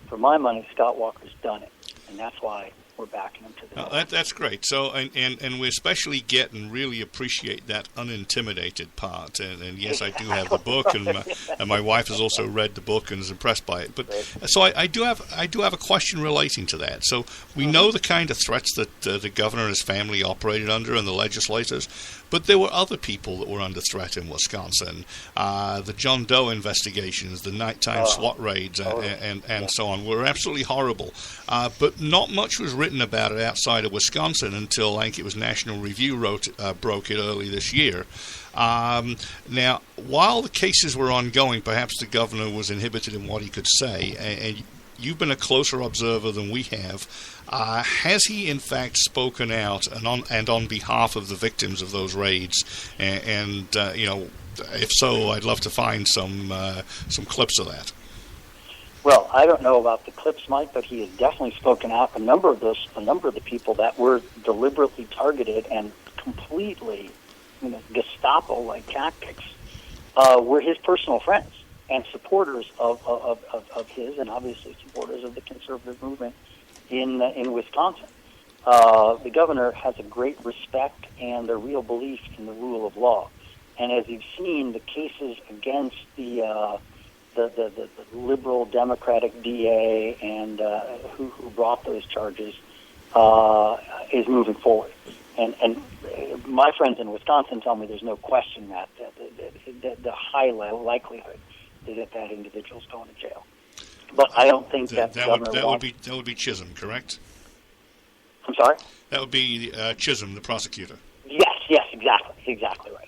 For my money, Scott Walker's done it. And that's why we're backing him to the that's great. So, and we especially get and really appreciate that unintimidated part. And yes, I do have the book, and my wife has also read the book and is impressed by it. But so I do have a question relating to that. So we know the kind of threats that the governor and his family operated under, and the legislators. But there were other people that were under threat in Wisconsin. The John Doe investigations, the nighttime SWAT raids, and so on were absolutely horrible. But not much was written about it outside of Wisconsin until I think it was National Review broke it early this year. Now, while the cases were ongoing, perhaps the governor was inhibited in what he could say, and you've been a closer observer than we have. Has he, in fact, spoken out and on behalf of the victims of those raids? And if so, I'd love to find some clips of that. Well, I don't know about the clips, Mike, but he has definitely spoken out. A number of the people that were deliberately targeted and completely, Gestapo-like tactics, were his personal friends and supporters of his, and obviously supporters of the conservative movement in Wisconsin. The governor has a great respect and a real belief in the rule of law. And as you've seen, the cases against the liberal Democratic DA and who brought those charges is moving forward. And my friends in Wisconsin tell me there's no question that the high likelihood is that individual's going to jail. But I don't think that would be Chisholm, correct? I'm sorry? That would be Chisholm, the prosecutor. Yes, exactly right.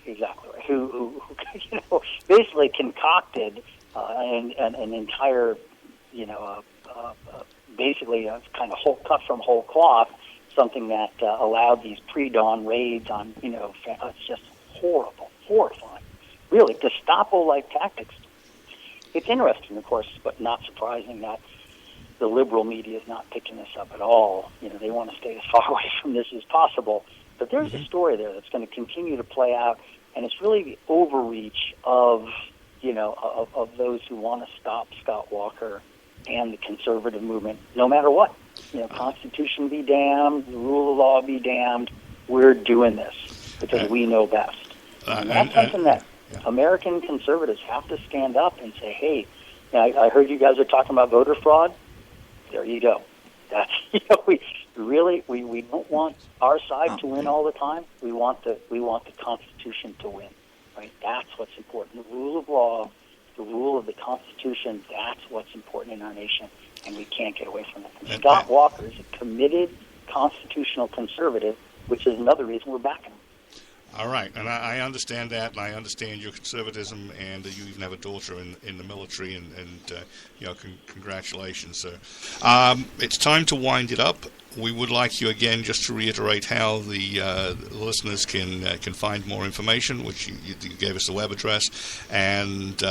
Who basically concocted an entire, basically a kind of cut from whole cloth, something that allowed these pre-dawn raids on, it's just horrifying, really Gestapo-like tactics. It's interesting, of course, but not surprising that the liberal media is not picking this up at all. They want to stay as far away from this as possible. But there's a story there that's going to continue to play out, and it's really the overreach of those who want to stop Scott Walker and the conservative movement, no matter what. Constitution be damned, the rule of law be damned. We're doing this because we know best. And that's something that American conservatives have to stand up and say, hey, I heard you guys are talking about voter fraud. There you go. That's we don't want our side to win all the time. We want the Constitution to win. Right? That's what's important. The rule of law, the rule of the Constitution, that's what's important in our nation, and we can't get away from it. And Scott Walker is a committed constitutional conservative, which is another reason we're backing him. All right, and I understand that, and I understand your conservatism, and you even have a daughter in the military, and congratulations, sir. It's time to wind it up. We would like you again just to reiterate how the listeners can find more information, which you gave us the web address, and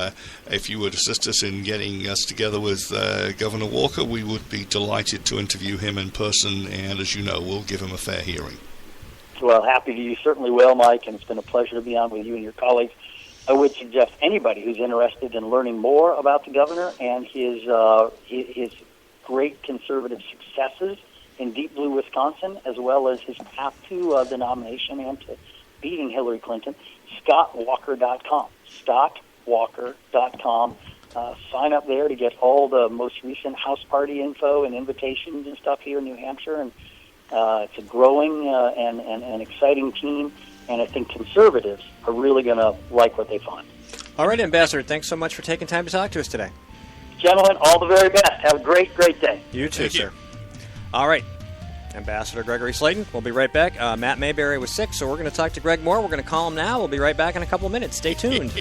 if you would assist us in getting us together with Governor Walker, we would be delighted to interview him in person, and as you know, we'll give him a fair hearing. Well, happy to. You certainly will, Mike, and it's been a pleasure to be on with you and your colleagues. I would suggest anybody who's interested in learning more about the governor and his great conservative successes in deep blue Wisconsin, as well as his path to the nomination and to beating Hillary Clinton, ScottWalker.com. ScottWalker.com. Sign up there to get all the most recent house party info and invitations and stuff here in New Hampshire, and it's a growing and exciting team, and I think conservatives are really going to like what they find. All right, Ambassador, thanks so much for taking time to talk to us today. Gentlemen, all the very best. Have a great, great day. You too, sir. All right, Ambassador Gregory Slayton. We'll be right back. Matt Mayberry was sick, so we're going to talk to Greg Moore. We're going to call him now. We'll be right back in a couple of minutes. Stay tuned.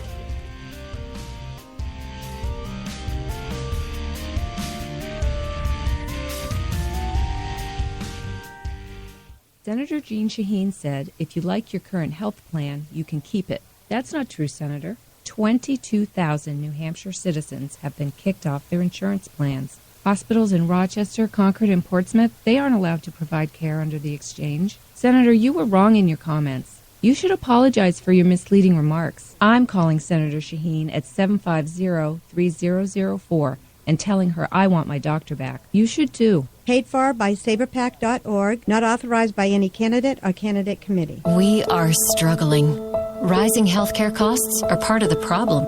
Senator Jeanne Shaheen said, if you like your current health plan, you can keep it. That's not true, Senator. 22,000 New Hampshire citizens have been kicked off their insurance plans. Hospitals in Rochester, Concord, and Portsmouth, they aren't allowed to provide care under the exchange. Senator, you were wrong in your comments. You should apologize for your misleading remarks. I'm calling Senator Shaheen at 750-3004 and telling her I want my doctor back. You should too. Paid for by SaberPac.org, not authorized by any candidate or candidate committee. We are struggling. Rising healthcare costs are part of the problem.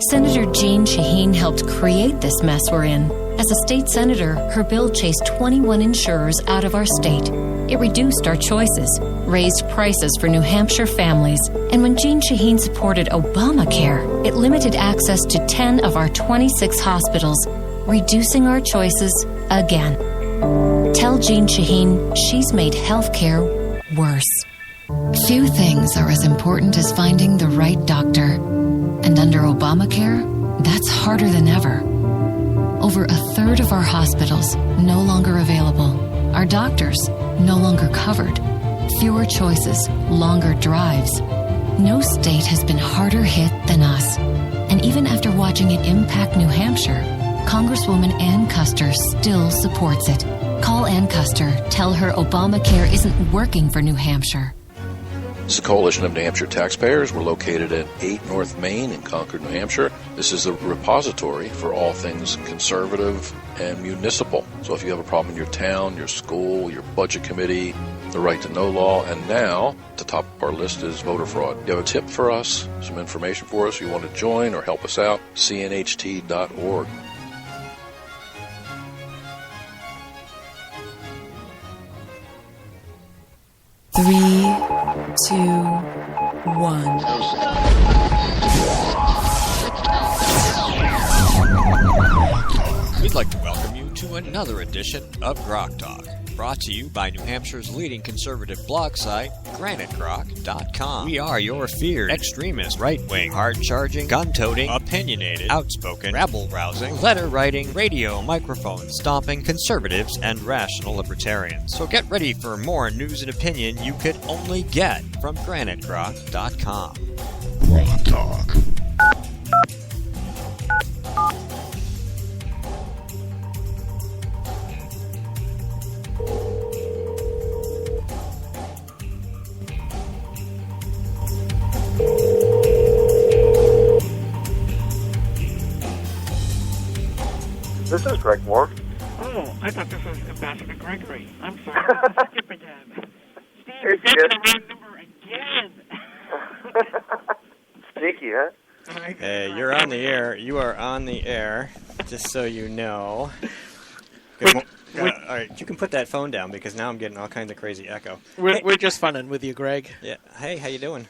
Senator Jeanne Shaheen helped create this mess we're in. As a state senator, her bill chased 21 insurers out of our state. It reduced our choices, raised prices for New Hampshire families, and when Jeanne Shaheen supported Obamacare, it limited access to 10 of our 26 hospitals, reducing our choices again. Tell Jeanne Shaheen she's made healthcare worse. Few things are as important as finding the right doctor. And under Obamacare, that's harder than ever. Over a third of our hospitals no longer available. Our doctors no longer covered. Fewer choices, longer drives. No state has been harder hit than us. And even after watching it impact New Hampshire, Congresswoman Ann Custer still supports it. Call Ann Custer. Tell her Obamacare isn't working for New Hampshire. This is a coalition of New Hampshire taxpayers. We're located at 8 North Main in Concord, New Hampshire. This is a repository for all things conservative and municipal. So if you have a problem in your town, your school, your budget committee, the right to know law, and now at the top of our list is voter fraud. You have a tip for us, some information for us, you want to join or help us out, cnht.org. Three, 2, 1. We'd like to welcome you to another edition of GrokTALK, brought to you by New Hampshire's leading conservative blog site, GraniteGrok.com. We are your feared extremist, right-wing, hard-charging, gun-toting, opinionated, outspoken, rabble-rousing, letter-writing, radio, microphone stomping conservatives and rational libertarians. So get ready for more news and opinion you could only get from GraniteGrok.com. GrokTALK. This is Greg Moore. Oh, I thought this was Ambassador Gregory. I'm sorry. Skip again. Steve, Hey, you're the wrong number again. Sneaky, huh? Hey, you're on the air. You are on the air, just so you know. All right, you can put that phone down because now I'm getting all kinds of crazy echo. We're just funning with you, Greg. Yeah. Hey, how you doing?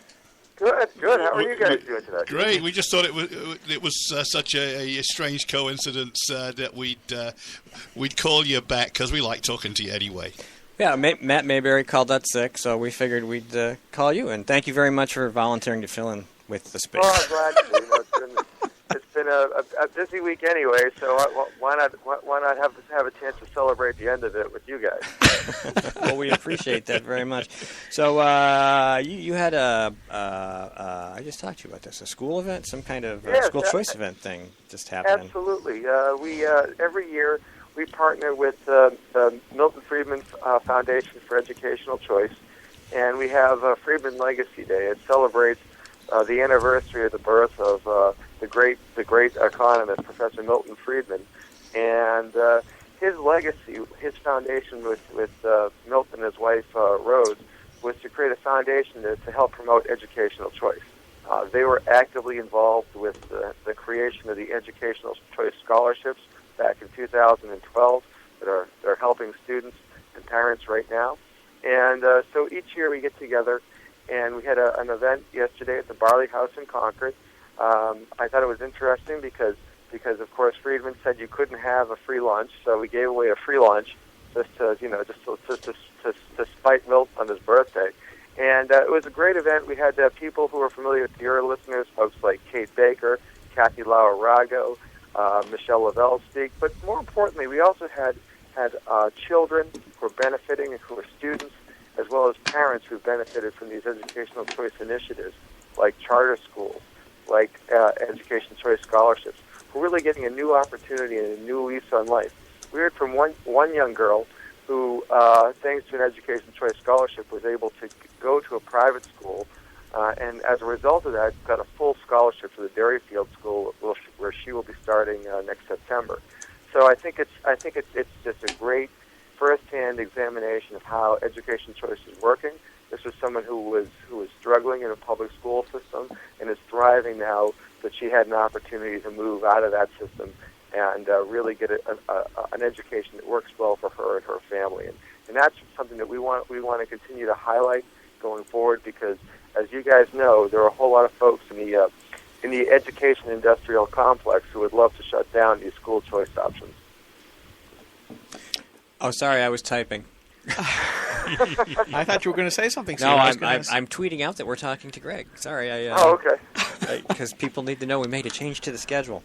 Good. How are you guys doing today? Great. We just thought it was such a strange coincidence that we'd call you back because we like talking to you anyway. Yeah, Matt Mayberry called out sick, so we figured we'd call you. And thank you very much for volunteering to fill in with the space. Oh, I'm glad to. It's been a busy week anyway, so why not have a chance to celebrate the end of it with you guys? Well, we appreciate that very much. So you had I just talked to you about this, a school event, some kind of school choice event thing just happening. Absolutely. We every year we partner with the Milton Friedman Foundation for Educational Choice, and we have Friedman Legacy Day. It celebrates the anniversary of the birth of the great economist, Professor Milton Friedman, and his legacy, his foundation with Milton and his wife Rose, was to create a foundation to help promote educational choice. They were actively involved with the creation of the Educational Choice Scholarships back in 2012 that are helping students and parents right now. And so each year we get together, and we had an event yesterday at the Barley House in Concord. I thought it was interesting because of course Friedman said you couldn't have a free lunch, so we gave away a free lunch just to spite Milt on his birthday. And it was a great event. We had people who were familiar with your listeners, folks like Kate Baker, Kathy Lauer-Rago, Michelle Lavelle speak. But more importantly, we also had children who were benefiting and who were students, as well as parents who benefited from these educational choice initiatives, like charter schools, like education choice scholarships. We're really getting a new opportunity and a new lease on life. We heard from one young girl who, thanks to an education choice scholarship, was able to go to a private school, and as a result of that, got a full scholarship to the Derryfield School, where she will be starting next September. So I think it's just a great first-hand examination of how education choice is working. This was someone who was struggling in a public school system and is thriving now that she had an opportunity to move out of that system and really get an education that works well for her and her family. And that's something that we want to continue to highlight going forward, because as you guys know, there are a whole lot of folks in the education industrial complex who would love to shut down these school choice options. Oh, sorry, I was typing. I thought you were going to say something. No, I'm tweeting out that we're talking to Greg. Sorry, okay. Because people need to know we made a change to the schedule.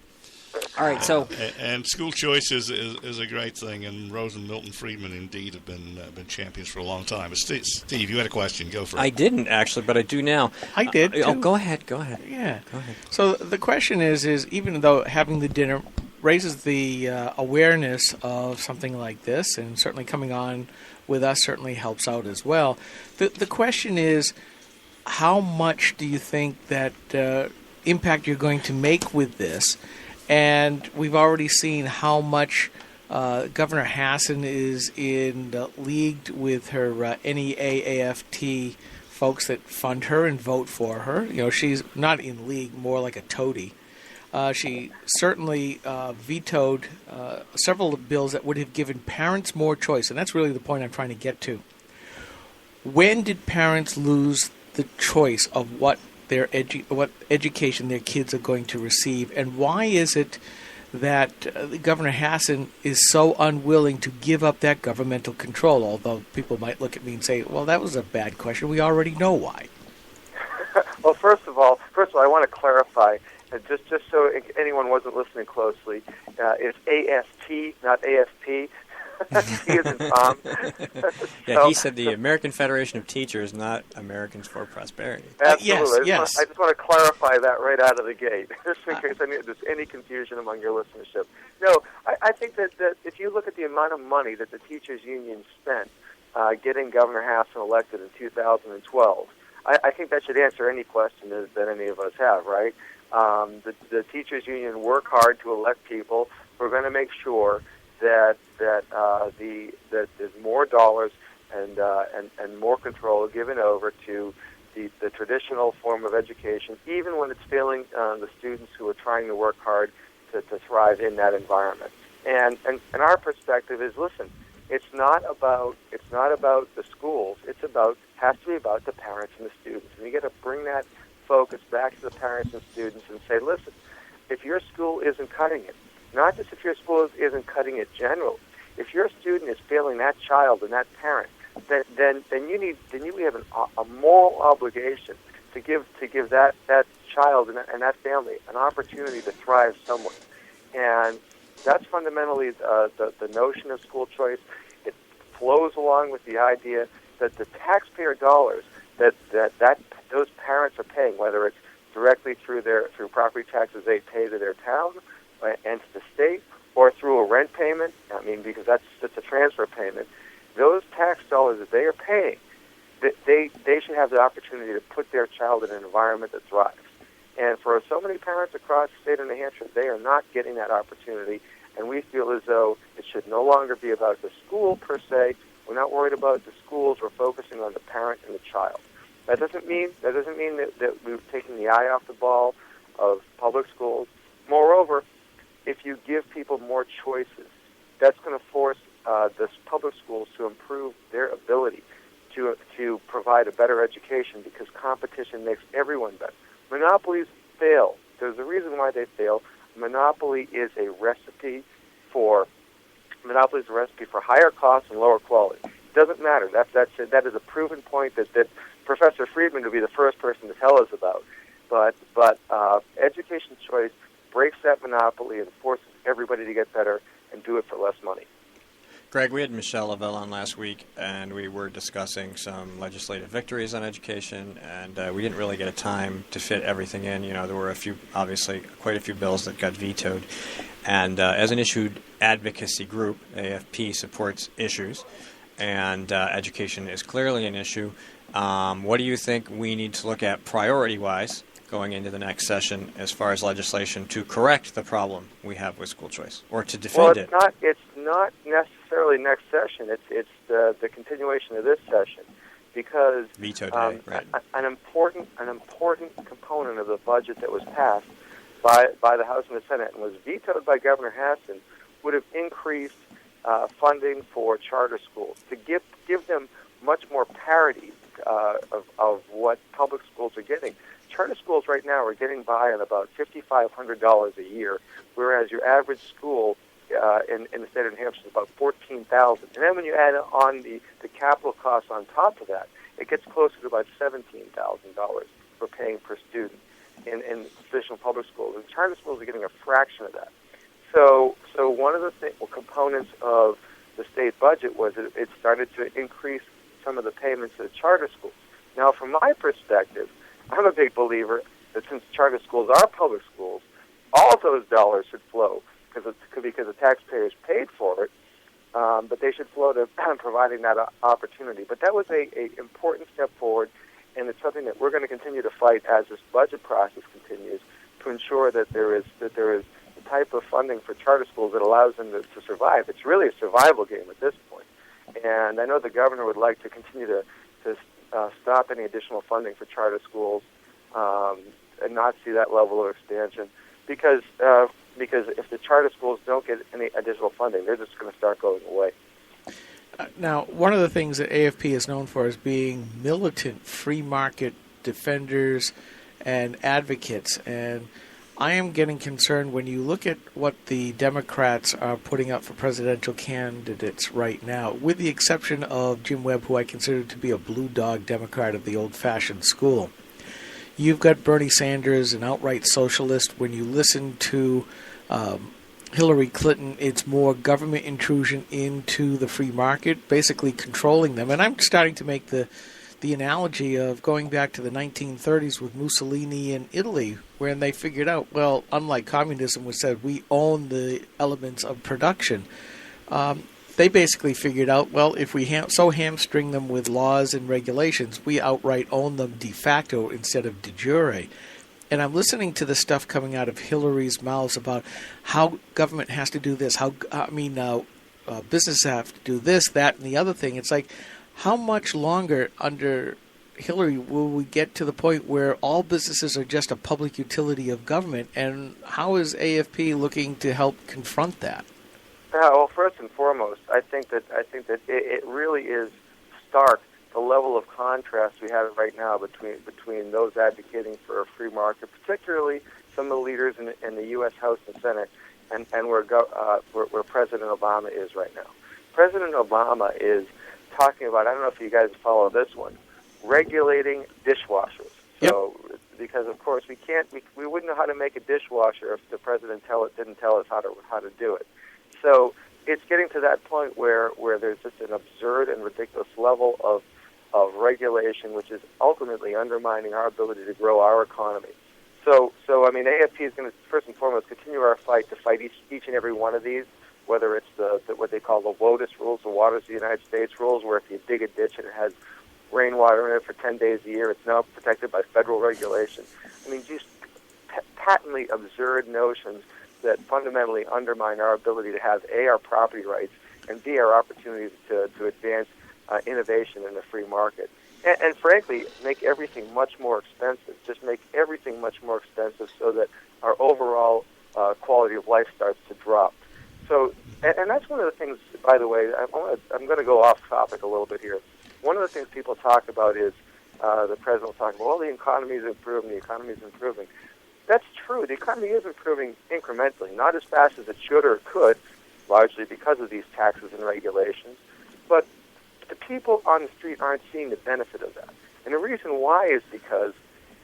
All right, so and school choice is a great thing, and Rose and Milton Friedman indeed have been champions for a long time. But Steve, you had a question. Go for it. I didn't actually, but I do now. I did. Oh, go ahead. Yeah. Go ahead. So the question is even though having the dinner raises the awareness of something like this, and certainly coming on with us certainly helps out as well. The question is, how much do you think that impact you're going to make with this? And we've already seen how much Governor Hassan is in league with her NEAAFT folks that fund her and vote for her. You know, she's not in league, more like a toady. She certainly vetoed several bills that would have given parents more choice, and that's really the point I'm trying to get to. When did parents lose the choice of what what education their kids are going to receive, and why is it that Governor Hassan is so unwilling to give up that governmental control? Although people might look at me and say, "Well, that was a bad question. We already know why." Well, first of all, I want to clarify. Just so anyone wasn't listening closely, it's AFT, not AFP. He is in Tom. Yeah, he said the American Federation of Teachers, not Americans for Prosperity. Absolutely. Yes. I just want to clarify that right out of the gate, just in case there's any confusion among your listenership. No, I think that if you look at the amount of money that the teachers' union spent getting Governor Hassan elected in 2012, I think that should answer any question that any of us have, right? The teachers' union work hard to elect people who are going to make sure that there's more dollars and more control given over to the traditional form of education, even when it's failing the students who are trying to work hard to thrive in that environment. And our perspective is, listen, it's not about the schools. Has to be about the parents and the students, and you got to bring that focus back to the parents and students and say, listen, if your school isn't cutting it, not just if your school isn't cutting it generally, if your student is failing that child and that parent, then we have a moral obligation to give that child and that family an opportunity to thrive somewhere. And that's fundamentally the notion of school choice. It flows along with the idea that the taxpayer dollars that those parents are paying, whether it's directly through property taxes they pay to their town and to the state, or through a rent payment, because that's a transfer payment, those tax dollars that they are paying, they should have the opportunity to put their child in an environment that thrives. And for so many parents across the state of New Hampshire, they are not getting that opportunity, and we feel as though it should no longer be about the school per se. We're not worried about the schools. We're focusing on the parent and the child. That doesn't mean that we've taken the eye off the ball of public schools. Moreover, if you give people more choices, that's going to force the public schools to improve their ability to provide a better education, because competition makes everyone better. Monopolies fail. There's a reason why they fail. Monopoly is a recipe for higher costs and lower quality. It doesn't matter. That is a proven point that Professor Friedman would be the first person to tell us about. But education choice breaks that monopoly and forces everybody to get better and do it for less money. Greg, we had Michelle Lavelle on last week, and we were discussing some legislative victories on education, and we didn't really get a time to fit everything in. There were quite a few bills that got vetoed. And as an issued advocacy group, AFP supports issues, and education is clearly an issue. What do you think we need to look at priority-wise going into the next session as far as legislation to correct the problem we have with school choice, or to defend it? It's not necessarily next session. It's the continuation of this session, because veto day, right? An important component of the budget that was passed by the House and the Senate and was vetoed by Governor Hassan would have increased funding for charter schools to give them much more parity of what public schools are getting. Charter schools right now are getting by on about $5,500 a year, whereas your average school in the state of New Hampshire is about $14,000. And then when you add on the capital costs on top of that, it gets closer to about $17,000 for paying per student in traditional public schools. And charter schools are getting a fraction of that. So one of the components of the state budget was it started to increase some of the payments to the charter schools. Now, from my perspective, I'm a big believer that since charter schools are public schools, all of those dollars should flow because the taxpayers paid for it, but they should flow to providing that opportunity. But that was a important step forward, and it's something that we're going to continue to fight as this budget process continues to ensure that there is the type of funding for charter schools that allows them to survive. It's really a survival game at this point. And I know the governor would like to continue to stop any additional funding for charter schools and not see that level of expansion, because if the charter schools don't get any additional funding, they're just going to start going away. Now, one of the things that AFP is known for is being militant free market defenders and advocates, and I am getting concerned when you look at what the Democrats are putting up for presidential candidates right now, with the exception of Jim Webb, who I consider to be a blue dog Democrat of the old-fashioned school. You've got Bernie Sanders, an outright socialist. When you listen to Hillary Clinton, it's more government intrusion into the free market, basically controlling them. And I'm starting to make the analogy of going back to the 1930s with Mussolini in Italy, when they figured out, well, unlike communism, which said we own the elements of production, they basically figured out, well, if we so hamstring them with laws and regulations, we outright own them de facto instead of de jure. And I'm listening to the stuff coming out of Hillary's mouths about how government has to do this, businesses have to do this, that, and the other thing. It's like, how much longer under Hillary will we get to the point where all businesses are just a public utility of government, and how is AFP looking to help confront that? Well, first and foremost, I think that it really is stark the level of contrast we have right now between those advocating for a free market, particularly some of the leaders in the U.S. House and Senate, and where President Obama is right now. President Obama is talking about, I don't know if you guys follow this one, regulating dishwashers. So, because of course we wouldn't know how to make a dishwasher if the president didn't tell us how to do it. So it's getting to that point where there's just an absurd and ridiculous level of regulation, which is ultimately undermining our ability to grow our economy. So I mean, AFP is going to first and foremost continue our fight to fight each and every one of these, whether it's the what they call the WOTUS rules, the Waters of the United States rules, where if you dig a ditch and it has rainwater in it for 10 days a year, it's now protected by federal regulation. I mean, just patently absurd notions that fundamentally undermine our ability to have A, our property rights, and B, our opportunities to advance innovation in the free market. And frankly, make everything much more expensive. Just make everything much more expensive so that our overall quality of life starts to drop. So, and that's one of the things, by the way, I'm going to go off topic a little bit here. One of the things people talk about is the president will talk about, well, the economy is improving, That's true. The economy is improving incrementally, not as fast as it should or could, largely because of these taxes and regulations. But the people on the street aren't seeing the benefit of that. And the reason why is because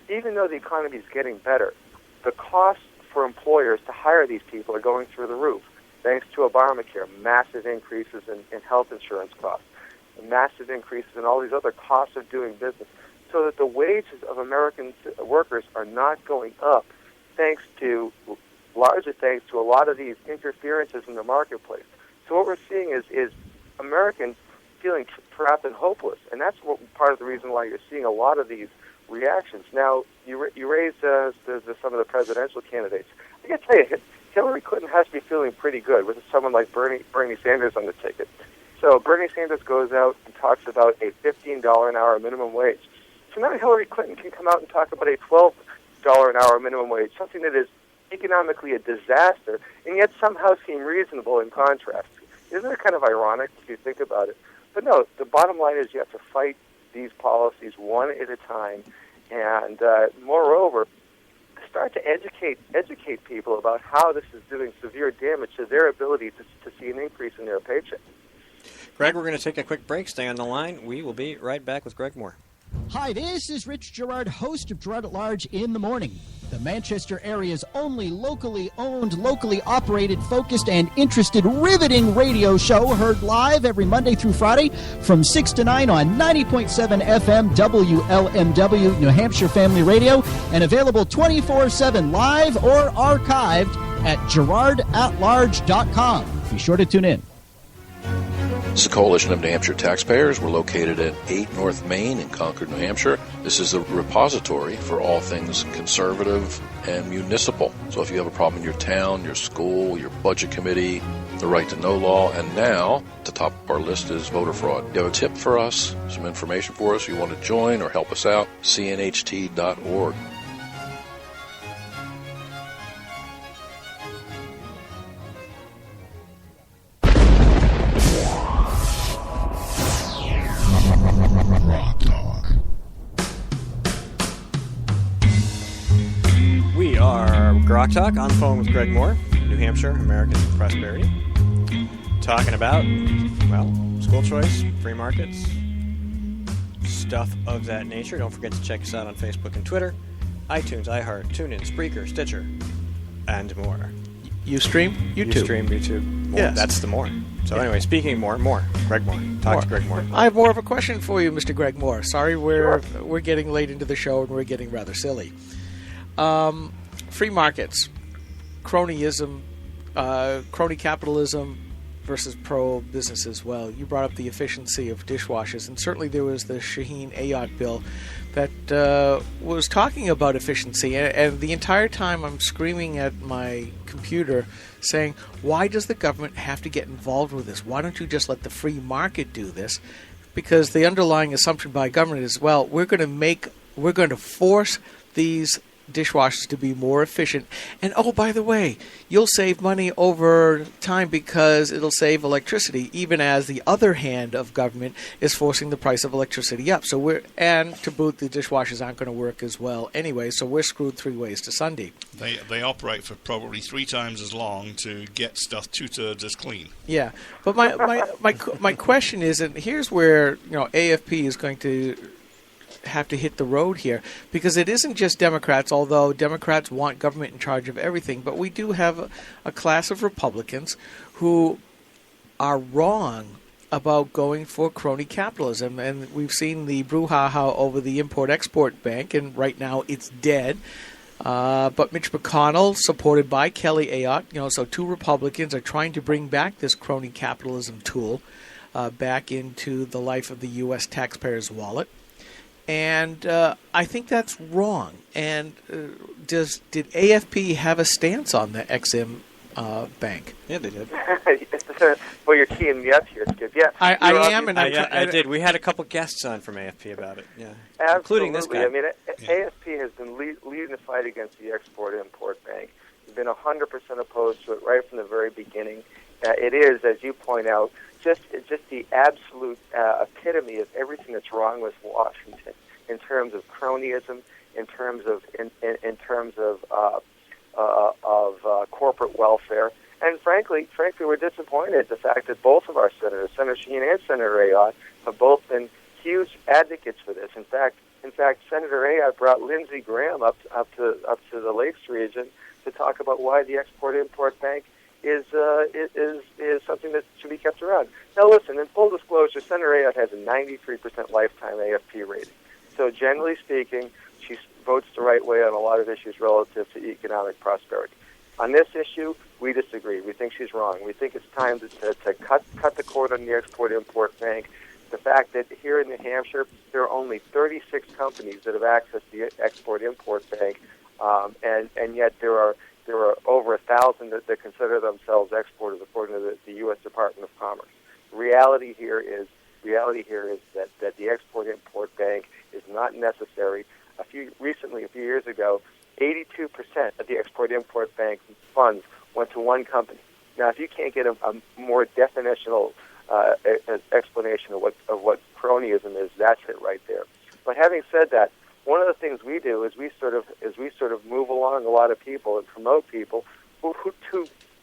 even though the economy is getting better, the costs for employers to hire these people are going through the roof, thanks to Obamacare, massive increases in health insurance costs, massive increases in all these other costs of doing business, so that the wages of American workers are not going up, largely thanks to a lot of these interferences in the marketplace. So what we're seeing is Americans feeling trapped and hopeless, and that's part of the reason why you're seeing a lot of these reactions. Now, you raised some of the presidential candidates. I got to tell you, Hillary Clinton has to be feeling pretty good with someone like Bernie Sanders on the ticket. So Bernie Sanders goes out and talks about a $15 an hour minimum wage. So now Hillary Clinton can come out and talk about a $12 an hour minimum wage, something that is economically a disaster, and yet somehow seem reasonable in contrast. Isn't it kind of ironic if you think about it? But no, the bottom line is you have to fight these policies one at a time, and moreover, start to educate people about how this is doing severe damage to their ability to see an increase in their paycheck. Greg, we're going to take a quick break. Stay on the line. We will be right back with Greg Moore. Hi, this is Rich Gerard, host of Gerard at Large in the Morning, the Manchester area's only locally owned, locally operated, focused, and interested, riveting radio show, heard live every Monday through Friday from 6 to 9 on 90.7 FM WLMW, New Hampshire Family Radio, and available 24/7 live or archived at GerardAtLarge.com. Be sure to tune in. This is the Coalition of New Hampshire Taxpayers. We're located at 8 North Main in Concord, New Hampshire. This is the repository for all things conservative and municipal. So if you have a problem in your town, your school, your budget committee, the right to know law, and now at the top of our list is voter fraud. You have a tip for us, some information for us, you want to join or help us out, cnht.org. We are GrokTALK on the phone with Greg Moore, New Hampshire American Prosperity, talking about, well, school choice, free markets, stuff of that nature. Don't forget to check us out on Facebook and Twitter, iTunes, iHeart, TuneIn, Spreaker, Stitcher, and more. Ustream? YouTube. Ustream, YouTube. More. Yes. That's the more. So anyway, speaking more. Greg Moore. Talk to Greg Moore. I have more of a question for you, Mr. Greg Moore. Sorry, we're getting late into the show and we're getting rather silly. Free markets, cronyism, crony capitalism versus pro-business as well. You brought up the efficiency of dishwashers, and certainly there was the Shaheen-Ayotte bill that was talking about efficiency, and the entire time I'm screaming at my computer saying, why does the government have to get involved with this? Why don't you just let the free market do this? Because the underlying assumption by government is, well, we're going to force these dishwashers to be more efficient. And, oh, by the way, you'll save money over time because it'll save electricity, even as the other hand of government is forcing the price of electricity up. And to boot, the dishwashers aren't going to work as well anyway, so we're screwed three ways to Sunday. They operate for probably 3 times as long to get stuff 2/3 as clean. Yeah, but my question is, and here's where AFP is going to have to hit the road here, because it isn't just Democrats, although Democrats want government in charge of everything, but we do have a class of Republicans who are wrong about going for crony capitalism, and we've seen the brouhaha over the Import-Export Bank, and right now it's dead. But Mitch McConnell, supported by Kelly Ayotte, so 2 Republicans are trying to bring back this crony capitalism tool back into the life of the U.S. taxpayer's wallet. And I think that's wrong. And did AFP have a stance on the Exim bank? Yeah, they did. Well, you're teeing me up here, Skip. Yeah, I am, and I did. We had a couple guests on from AFP about it. Yeah, absolutely. Including this guy. I mean, AFP has been leading the fight against the Export-Import Bank. We've been 100% opposed to it right from the very beginning. It is, as you point out, just the absolute epitome of everything that's wrong with Washington in terms of cronyism, in terms of corporate welfare, and frankly, we're disappointed at the fact that both of our senators, Senator Shaheen and Senator Ayotte, have both been huge advocates for this. In fact, Senator Ayotte brought Lindsey Graham up to the Lakes region to talk about why the Export-Import Bank is something that should be kept around. Now, listen, in full disclosure, Senator Ayotte has a 93% lifetime AFP rating. So generally speaking, she votes the right way on a lot of issues relative to economic prosperity. On this issue, we disagree. We think she's wrong. We think it's time to cut the cord on the Export-Import Bank. The fact that here in New Hampshire, there are only 36 companies that have accessed the Export-Import Bank, and yet there are over 1,000 that consider themselves exporters, according to the U.S. Department of Commerce. Reality here is that the Export-Import Bank is not necessary. A few years ago, 82% of the Export-Import Bank funds went to one company. Now, if you can't get a more definitional explanation of what cronyism is, that's it right there. But having said that, one of the things we do is we sort of move along a lot of people and promote people who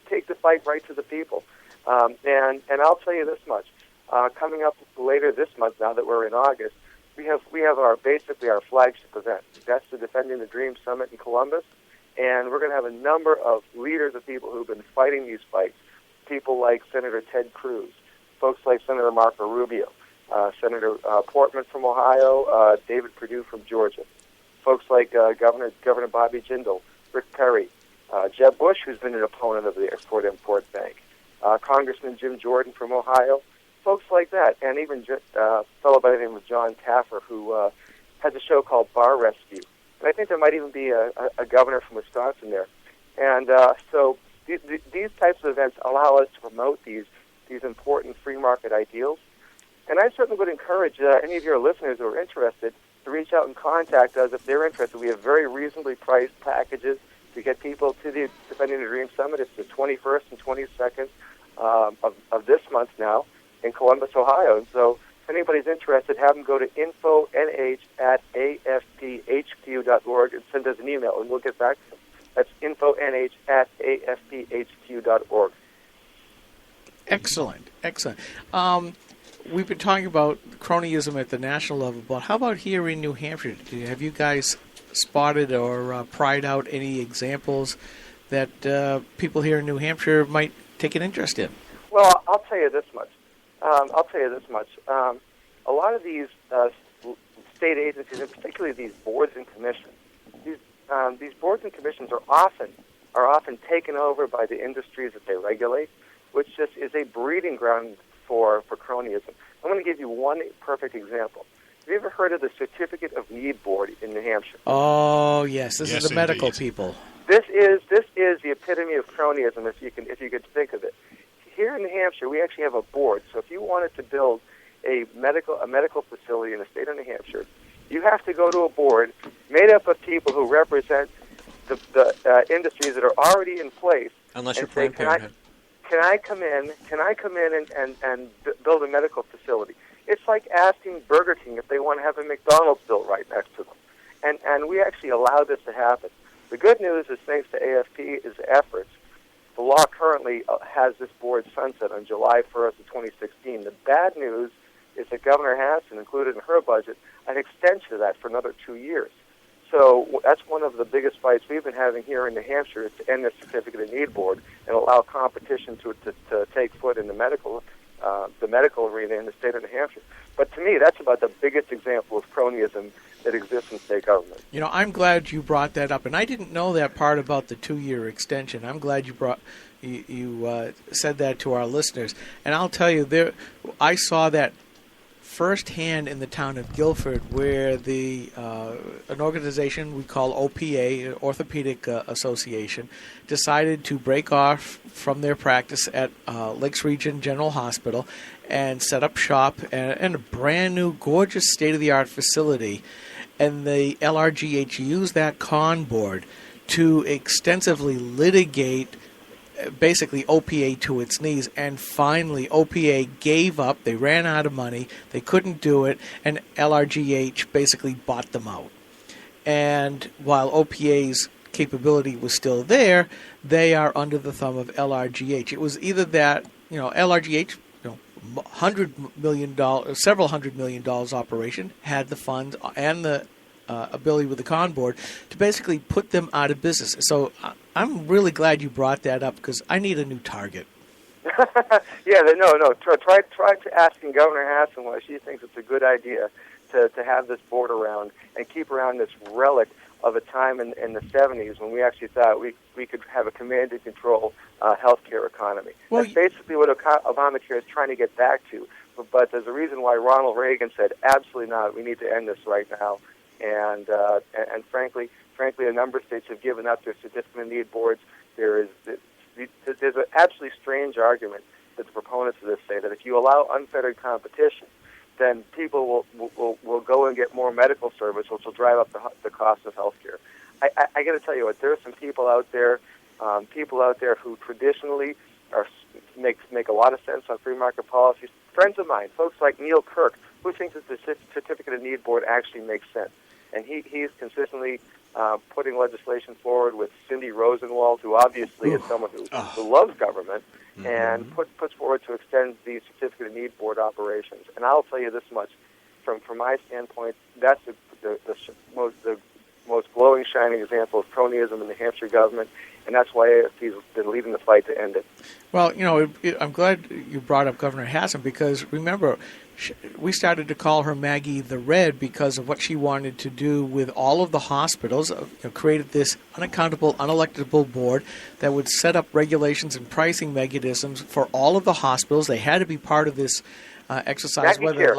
take the fight right to the people. And I'll tell you this much: coming up later this month, now that we're in August, we have our flagship event. That's the Defending the Dream Summit in Columbus, and we're going to have a number of leaders of people who've been fighting these fights. People like Senator Ted Cruz, folks like Senator Marco Rubio, Senator Portman from Ohio, David Perdue from Georgia, folks like Governor Bobby Jindal, Rick Perry, Jeb Bush, who's been an opponent of the Export-Import Bank, Congressman Jim Jordan from Ohio, folks like that, and even a fellow by the name of John Taffer, who has a show called Bar Rescue. And I think there might even be a governor from Wisconsin there. And so these types of events allow us to promote these important free market ideals. And I certainly would encourage any of your listeners who are interested to reach out and contact us if they're interested. We have very reasonably priced packages to get people to the Defending the Dream Summit. It's the 21st and 22nd of this month now in Columbus, Ohio. And so if anybody's interested, have them go to info.nh@afphq.org and send us an email, and we'll get back to them. That's info.nh@afphq.org. Excellent. We've been talking about cronyism at the national level, but how about here in New Hampshire? Have you guys spotted or pried out any examples that people here in New Hampshire might take an interest in? Well, I'll tell you this much. A lot of these state agencies, and particularly these boards and commissions, these boards and commissions are often taken over by the industries that they regulate, which just is a breeding ground for cronyism. I'm going to give you one perfect example. Have you ever heard of the Certificate of Need Board in New Hampshire? Oh, yes. This is the medical people. This is the epitome of cronyism, if you could think of it. Here in New Hampshire, we actually have a board. So if you wanted to build a medical facility in the state of New Hampshire, you have to go to a board made up of people who represent the industries that are already in place. Unless and you're Planned Parenthood. Can I come in and build a medical facility? It's like asking Burger King if they want to have a McDonald's built right next to them. And we actually allow this to happen. The good news is, thanks to AFP's efforts, the law currently has this board sunset on July 1st of 2016. The bad news is that Governor Hassan included in her budget an extension of that for another 2 years. So that's one of the biggest fights we've been having here in New Hampshire, is to end the Certificate of Need Board and allow competition to take foot in the medical arena in the state of New Hampshire. But to me, that's about the biggest example of cronyism that exists in state government. You know, I'm glad you brought that up, and I didn't know that part about the 2-year extension. I'm glad you said that to our listeners. And I'll tell you, I saw that firsthand in the town of Guilford, where an organization we call OPA, Orthopedic Association, decided to break off from their practice at Lakes Region General Hospital and set up shop in a brand new, gorgeous, state-of-the-art facility. And the LRGH used that con board to extensively litigate basically OPA to its knees, and finally OPA gave up. They ran out of money, they couldn't do it, and LRGH basically bought them out. And while OPA's capability was still there, they are under the thumb of LRGH. It was either that, LRGH, $100 million, several $100 million operation, had the funds and the ability with the con board to basically put them out of business. So I'm really glad you brought that up, because I need a new target. Try to asking Governor Hassan why she thinks it's a good idea to have this board around and keep around this relic of a time in the 70s when we actually thought we could have a command and control healthcare economy. Well, that's basically what Obamacare is trying to get back to. But there's a reason why Ronald Reagan said, absolutely not, we need to end this right now. And frankly, a number of states have given up their certificate of need boards. There's an absolutely strange argument that the proponents of this say that if you allow unfettered competition, then people will go and get more medical service, which will drive up the cost of health care. I got to tell you what, there are some people out there who traditionally make a lot of sense on free market policies. Friends of mine, folks like Neil Kirk, who thinks that the Certificate of Need Board actually makes sense. And he's consistently putting legislation forward with Cindy Rosenwald, who obviously is someone who loves government, and puts forward to extend the Certificate of Need Board operations. And I'll tell you this much, from my standpoint, that's the most glowing, shining example of cronyism in the New Hampshire government, and that's why AFP's been leading the fight to end it. Well, I'm glad you brought up Governor Hassan, because remember, we started to call her Maggie the Red because of what she wanted to do with all of the hospitals. Created this unaccountable, unelectable board that would set up regulations and pricing mechanisms for all of the hospitals. They had to be part of this exercise, Maggie Care.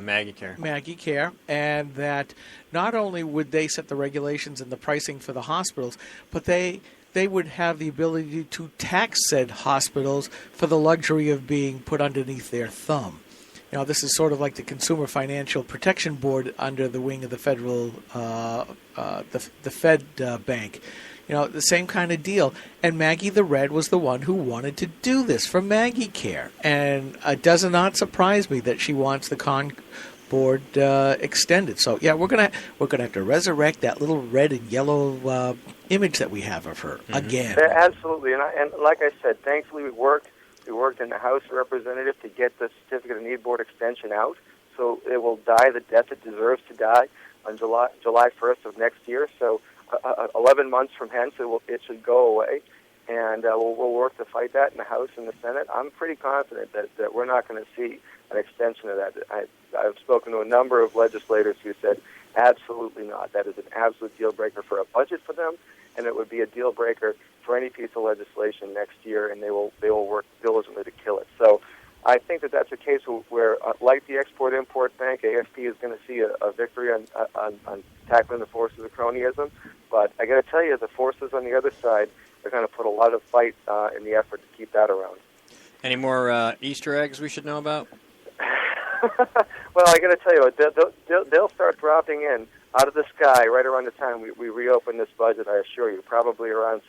Maggie Care. Maggie Care, and that not only would they set the regulations and the pricing for the hospitals, but they would have the ability to tax said hospitals for the luxury of being put underneath their thumb. This is sort of like the Consumer Financial Protection Board under the wing of the federal, the Fed bank. The same kind of deal. And Maggie the Red was the one who wanted to do this for Maggie Care. And it does not surprise me that she wants the con board extended. So yeah, we're gonna have to resurrect that little red and yellow image that we have of her again. Absolutely, and like I said, thankfully we worked in the House of Representatives to get the Certificate of Need Board extension out, so it will die the death it deserves to die on July 1st of next year. So 11 months from hence, it should go away, and we'll work to fight that in the House and the Senate. I'm pretty confident that we're not going to see an extension of that. I've spoken to a number of legislators who said, absolutely not. That is an absolute deal breaker for a budget for them, and it would be a deal breaker for any piece of legislation next year, and they will work diligently to kill it. So I think that's a case where, like the Export-Import Bank, AFP is going to see a victory on tackling the forces of cronyism. But I got to tell you, the forces on the other side are going to put a lot of fight in the effort to keep that around. Any more Easter eggs we should know about? Well, I got to tell you, they'll start dropping in out of the sky right around the time we reopen this budget. I assure you, probably around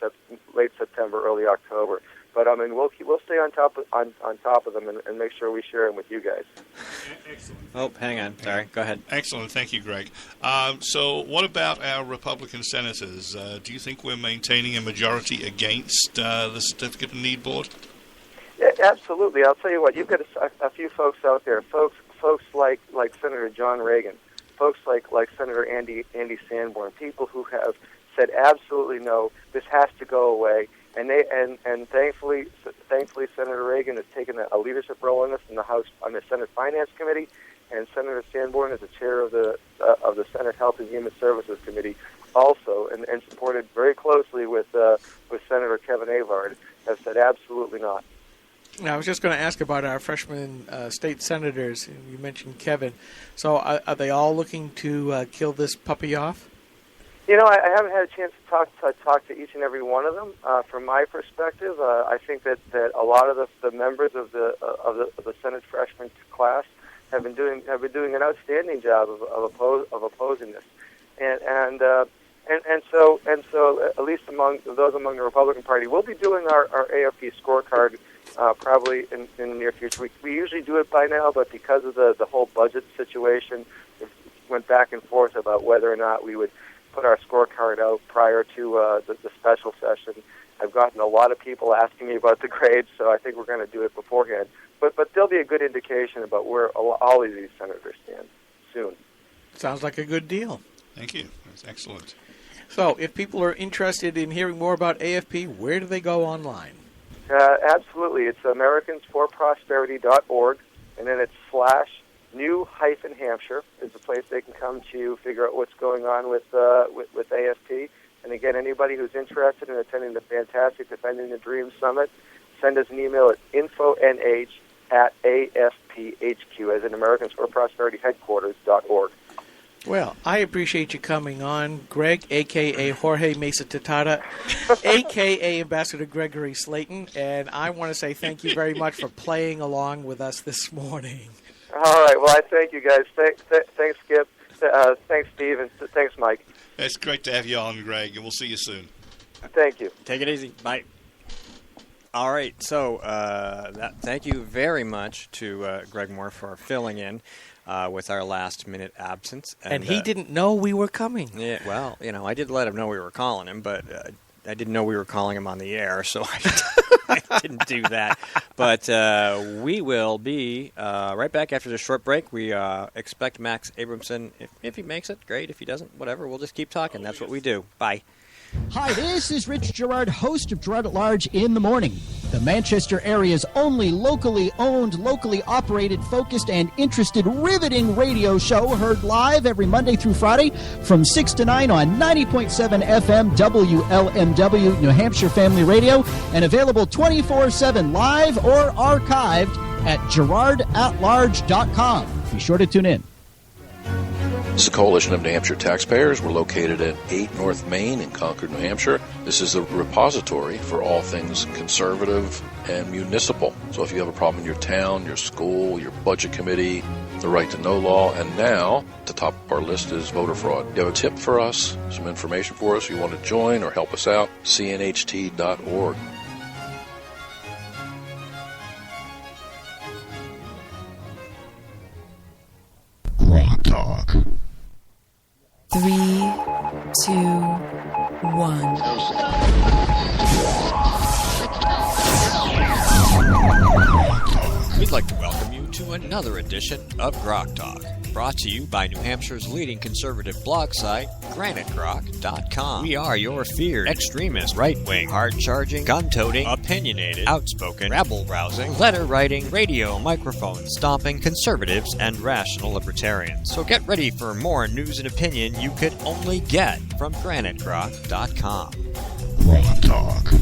late September, early October. But I mean, we'll stay on top of them and make sure we share them with you guys. Excellent. Oh, hang on. Sorry. Go ahead. Excellent. Thank you, Greg. So what about our Republican senators? Do you think we're maintaining a majority against the Certificate of Need Board? Yeah, absolutely. I'll tell you what. You've got a few folks out there, folks like Senator John Reagan, folks like Senator Andy Sanborn, people who have said absolutely no, this has to go away. And thankfully, Senator Reagan has taken a leadership role in this in the House on the Senate Finance Committee, and Senator Sanborn is the chair of the Senate Health and Human Services Committee, also, and supported very closely with Senator Kevin Avard, have said absolutely not. Now, I was just going to ask about our freshman state senators. You mentioned Kevin. So, are they all looking to kill this puppy off? You know, I haven't had a chance to talk to each and every one of them. From my perspective, I think that a lot of the members of the Senate freshman class have been doing an outstanding job of opposing this, and so at least among those among the Republican Party, we'll be doing our AFP scorecard probably in the near future. We usually do it by now, but because of the whole budget situation, we went back and forth about whether or not we would put our scorecard out prior to the special session. I've gotten a lot of people asking me about the grades, so I think we're going to do it beforehand. But there'll be a good indication about where all of these senators stand soon. Sounds like a good deal. Thank you. That's excellent. So, if people are interested in hearing more about AFP, where do they go online? Absolutely. It's americansforprosperity.org, and then it's /New-Hampshire is the place they can come to figure out what's going on with AFP. And again, anybody who's interested in attending the fantastic Defending the Dream Summit, send us an email at info.nh@AFPHQ, as in Americans for Prosperity Headquarters.org. Well, I appreciate you coming on, Greg, a.k.a. Jorge Mesa-Tejada, a.k.a. Ambassador Gregory Slayton, and I want to say thank you very much for playing along with us this morning. All right. Well, I thank you guys. Thanks, Skip. Thanks, Steve, and thanks, Mike. It's great to have you on, Greg, and we'll see you soon. Thank you. Take it easy. Bye. All right. So thank you very much to Greg Moore for filling in with our last-minute absence. And he didn't know we were coming. Yeah. Well, I did let him know we were calling him, but I didn't know we were calling him on the air, so I didn't do that. But we will be right back after this short break. We expect Max Abramson. If he makes it, great. If he doesn't, whatever. We'll just keep talking. That's what we do. Bye. Hi, this is Rich Gerard, host of Gerard at Large in the Morning, the Manchester area's only locally owned, locally operated, focused, and interested riveting radio show, heard live every Monday through Friday from 6 to 9 on 90.7 FM WLMW New Hampshire Family Radio, and available 24/7 live or archived at GerardAtLarge.com. Be sure to tune in. This is the Coalition of New Hampshire Taxpayers. We're located at 8 North Main in Concord, New Hampshire. This is a repository for all things conservative and municipal. So if you have a problem in your town, your school, your budget committee, the right to know law, and now, at the top of our list is voter fraud. You have a tip for us, some information for us, you want to join or help us out, cnht.org. GrokTALK. 3, 2, 1. We'd like to welcome you to another edition of GrokTALK, brought to you by New Hampshire's leading conservative blog site, GraniteGrok.com. We are your feared extremist, right-wing, hard-charging, gun-toting, opinionated, outspoken, rabble-rousing, letter-writing, radio microphone stomping conservatives and rational libertarians. So get ready for more news and opinion you could only get from GraniteGrok.com. GrokTALK.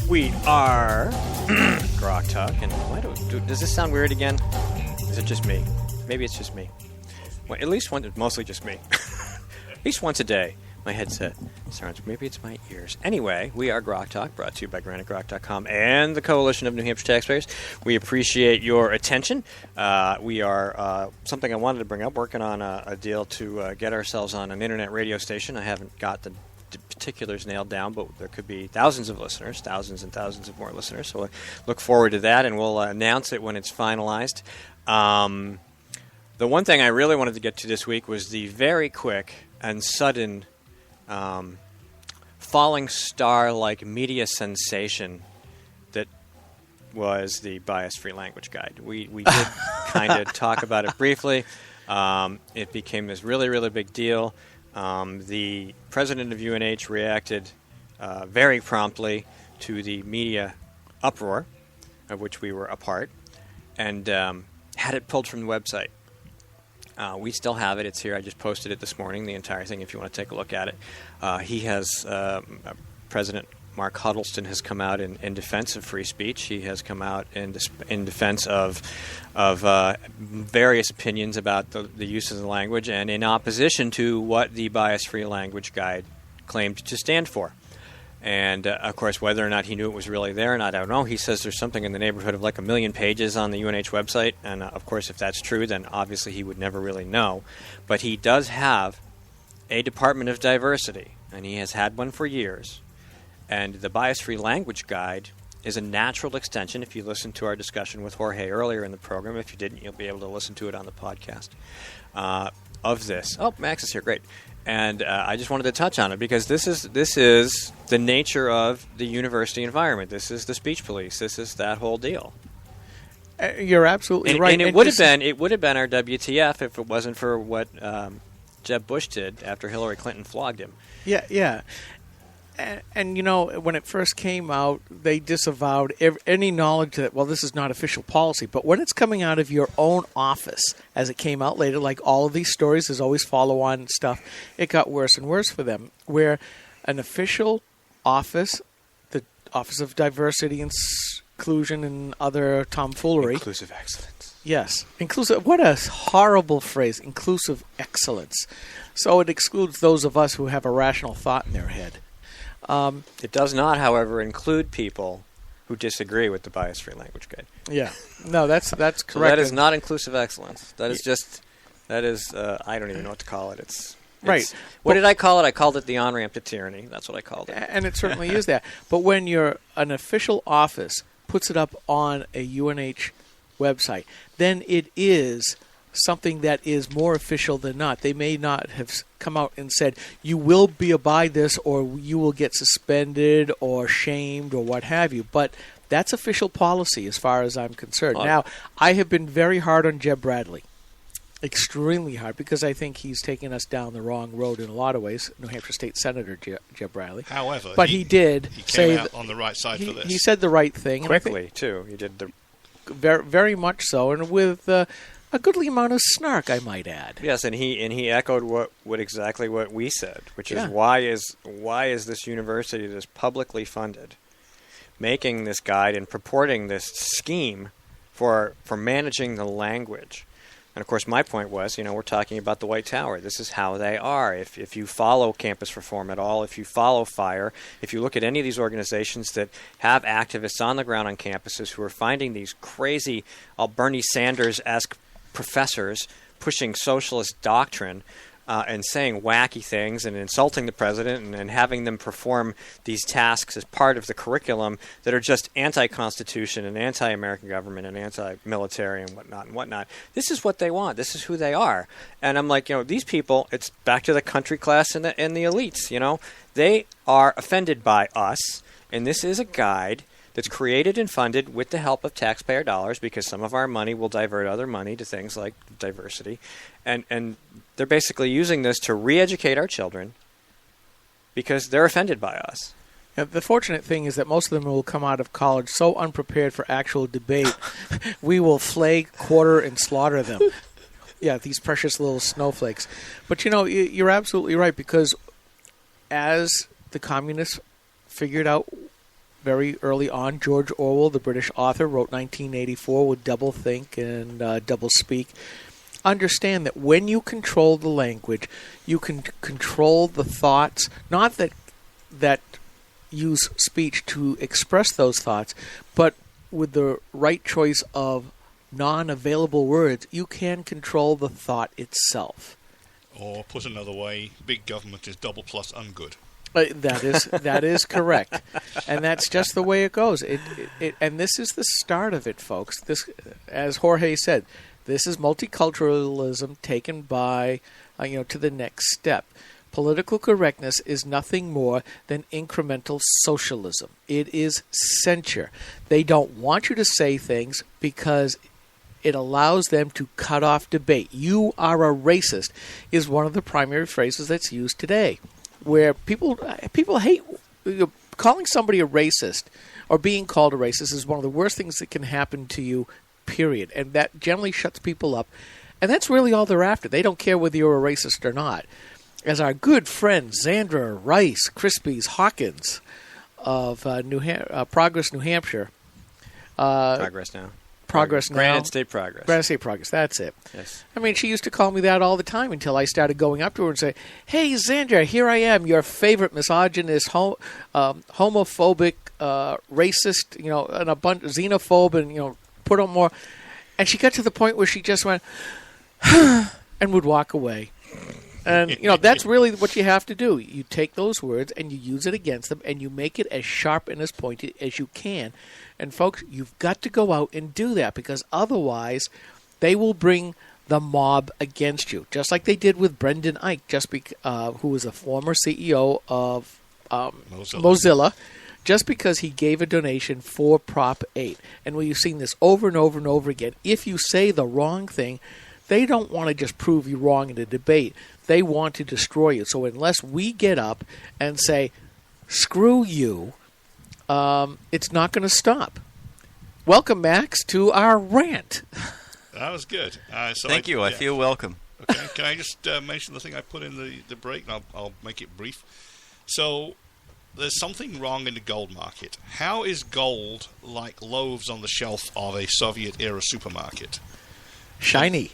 We are GrokTALK, and does this sound weird again? Is it just me? Maybe it's just me. Well, at least mostly just me. At least once a day, My headset sounds. Maybe it's my ears. Anyway, we are GrokTALK, brought to you by GraniteGrok.com and the Coalition of New Hampshire Taxpayers. We appreciate your attention. We are, something I wanted to bring up, working on a deal to get ourselves on an internet radio station. I haven't got the particulars nailed down, but there could be thousands of listeners, thousands and thousands of more listeners. So I look forward to that, and we'll announce it when it's finalized. The one thing I really wanted to get to this week was the very quick and sudden falling star-like media sensation that was the Bias-Free Language Guide. We did kind of talk about it briefly. It became this really, really big deal. The president of UNH reacted very promptly to the media uproar, of which we were a part, and had it pulled from the website. We still have it. It's here. I just posted it this morning, the entire thing, if you want to take a look at it. President Mark Huddleston has come out in defense of free speech. He has come out in defense of various opinions about the use of the language and in opposition to what the Bias-Free Language Guide claimed to stand for. And, of course, whether or not he knew it was really there or not, I don't know. He says there's something in the neighborhood of like 1 million pages on the UNH website. And, of course, if that's true, then obviously he would never really know. But he does have a Department of Diversity, and he has had one for years. And the Bias-Free Language Guide is a natural extension. If you listened to our discussion with Jorge earlier in the program, if you didn't, you'll be able to listen to it on the podcast, of this. Oh, Max is here. Great. And I just wanted to touch on it because this is the nature of the university environment. This is the speech police. This is that whole deal. You're absolutely right. And it would have been our WTF if it wasn't for what Jeb Bush did after Hillary Clinton flogged him. Yeah. And you know, when it first came out, they disavowed any knowledge that, well, this is not official policy. But when it's coming out of your own office, as it came out later, like all of these stories, there's always follow-on stuff, it got worse and worse for them, where an official office, the Office of Diversity and Inclusion and other tomfoolery. Inclusive excellence. Yes. Inclusive. What a horrible phrase, inclusive excellence. So it excludes those of us who have a rational thought in their head. It does not, however, include people who disagree with the Bias-Free Language Guide. Yeah. No, that's correct. So that is not inclusive excellence. That is I don't even know what to call it. It's right. What did I call it? I called it the on-ramp to tyranny. That's what I called it. And it certainly is that. But when an official office puts it up on a UNH website, then it is something that is more official than not. They may not have come out and said, you will be abide this, or you will get suspended or shamed or what have you. But that's official policy as far as I'm concerned. Now, I have been very hard on Jeb Bradley. Extremely hard, because I think he's taken us down the wrong road in a lot of ways. New Hampshire State Senator Jeb Bradley. However, but he came out on the right side for this. He said the right thing. Quickly, too. He did very, very much so, and with a goodly amount of snark, I might add. Yes, and he echoed what exactly what we said, which is why is this university that's publicly funded making this guide and purporting this scheme for managing the language. And of course, my point was, we're talking about the White Tower. This is how they are. If you follow campus reform at all, if you follow FIRE, if you look at any of these organizations that have activists on the ground on campuses who are finding these crazy Bernie Sanders-esque professors pushing socialist doctrine and saying wacky things and insulting the president and having them perform these tasks as part of the curriculum that are just anti-Constitution and anti-American government and anti-military and whatnot. This is what they want. This is who they are. And I'm like, these people, it's back to the country class and the elites, They are offended by us, and this is a guide that's created and funded with the help of taxpayer dollars, because some of our money will divert other money to things like diversity. And they're basically using this to re-educate our children because they're offended by us. Now, the fortunate thing is that most of them will come out of college so unprepared for actual debate, we will flay, quarter, and slaughter them. Yeah, these precious little snowflakes. But, you're absolutely right, because as the communists figured out very early on, George Orwell, the British author, wrote 1984 with double think and double speak. understand that when you control the language, you can control the thoughts, not that use speech to express those thoughts, but with the right choice of non-available words, you can control the thought itself. Or put another way, big government is double plus ungood. That is correct, and that's just the way it goes. And this is the start of it, folks. This, as Jorge said, this is multiculturalism taken by to the next step. Political correctness is nothing more than incremental socialism. It is censure. They don't want you to say things because it allows them to cut off debate. "You are a racist" is one of the primary phrases that's used today, where people hate calling somebody a racist or being called a racist is one of the worst things that can happen to you, period. And that generally shuts people up. And that's really all they're after. They don't care whether you're a racist or not. As our good friend Zandra Rice Krispies Hawkins of Progress, New Hampshire. Progress Now. Granite State Progress. Granite State Progress, that's it. Yes. I mean, she used to call me that all the time until I started going up to her and say, "Hey, Zandra, here I am, your favorite misogynist, homophobic, racist, and a bunch xenophobe, and, put on more." And she got to the point where she just went, and would walk away. And, that's really what you have to do. You take those words and you use it against them and you make it as sharp and as pointed as you can. And, folks, you've got to go out and do that because otherwise they will bring the mob against you, just like they did with Brendan Eich, who was a former CEO of Mozilla, just because he gave a donation for Prop 8. And we've seen this over and over and over again. If you say the wrong thing, they don't want to just prove you wrong in a debate. They want to destroy you. So unless we get up and say, "Screw you," it's not going to stop. Welcome, Max, to our rant. That was good. Thank you. I feel welcome. Okay. Can I just mention the thing I put in the break? And I'll make it brief. So there's something wrong in the gold market. How is gold like loaves on the shelf of a Soviet-era supermarket? Shiny.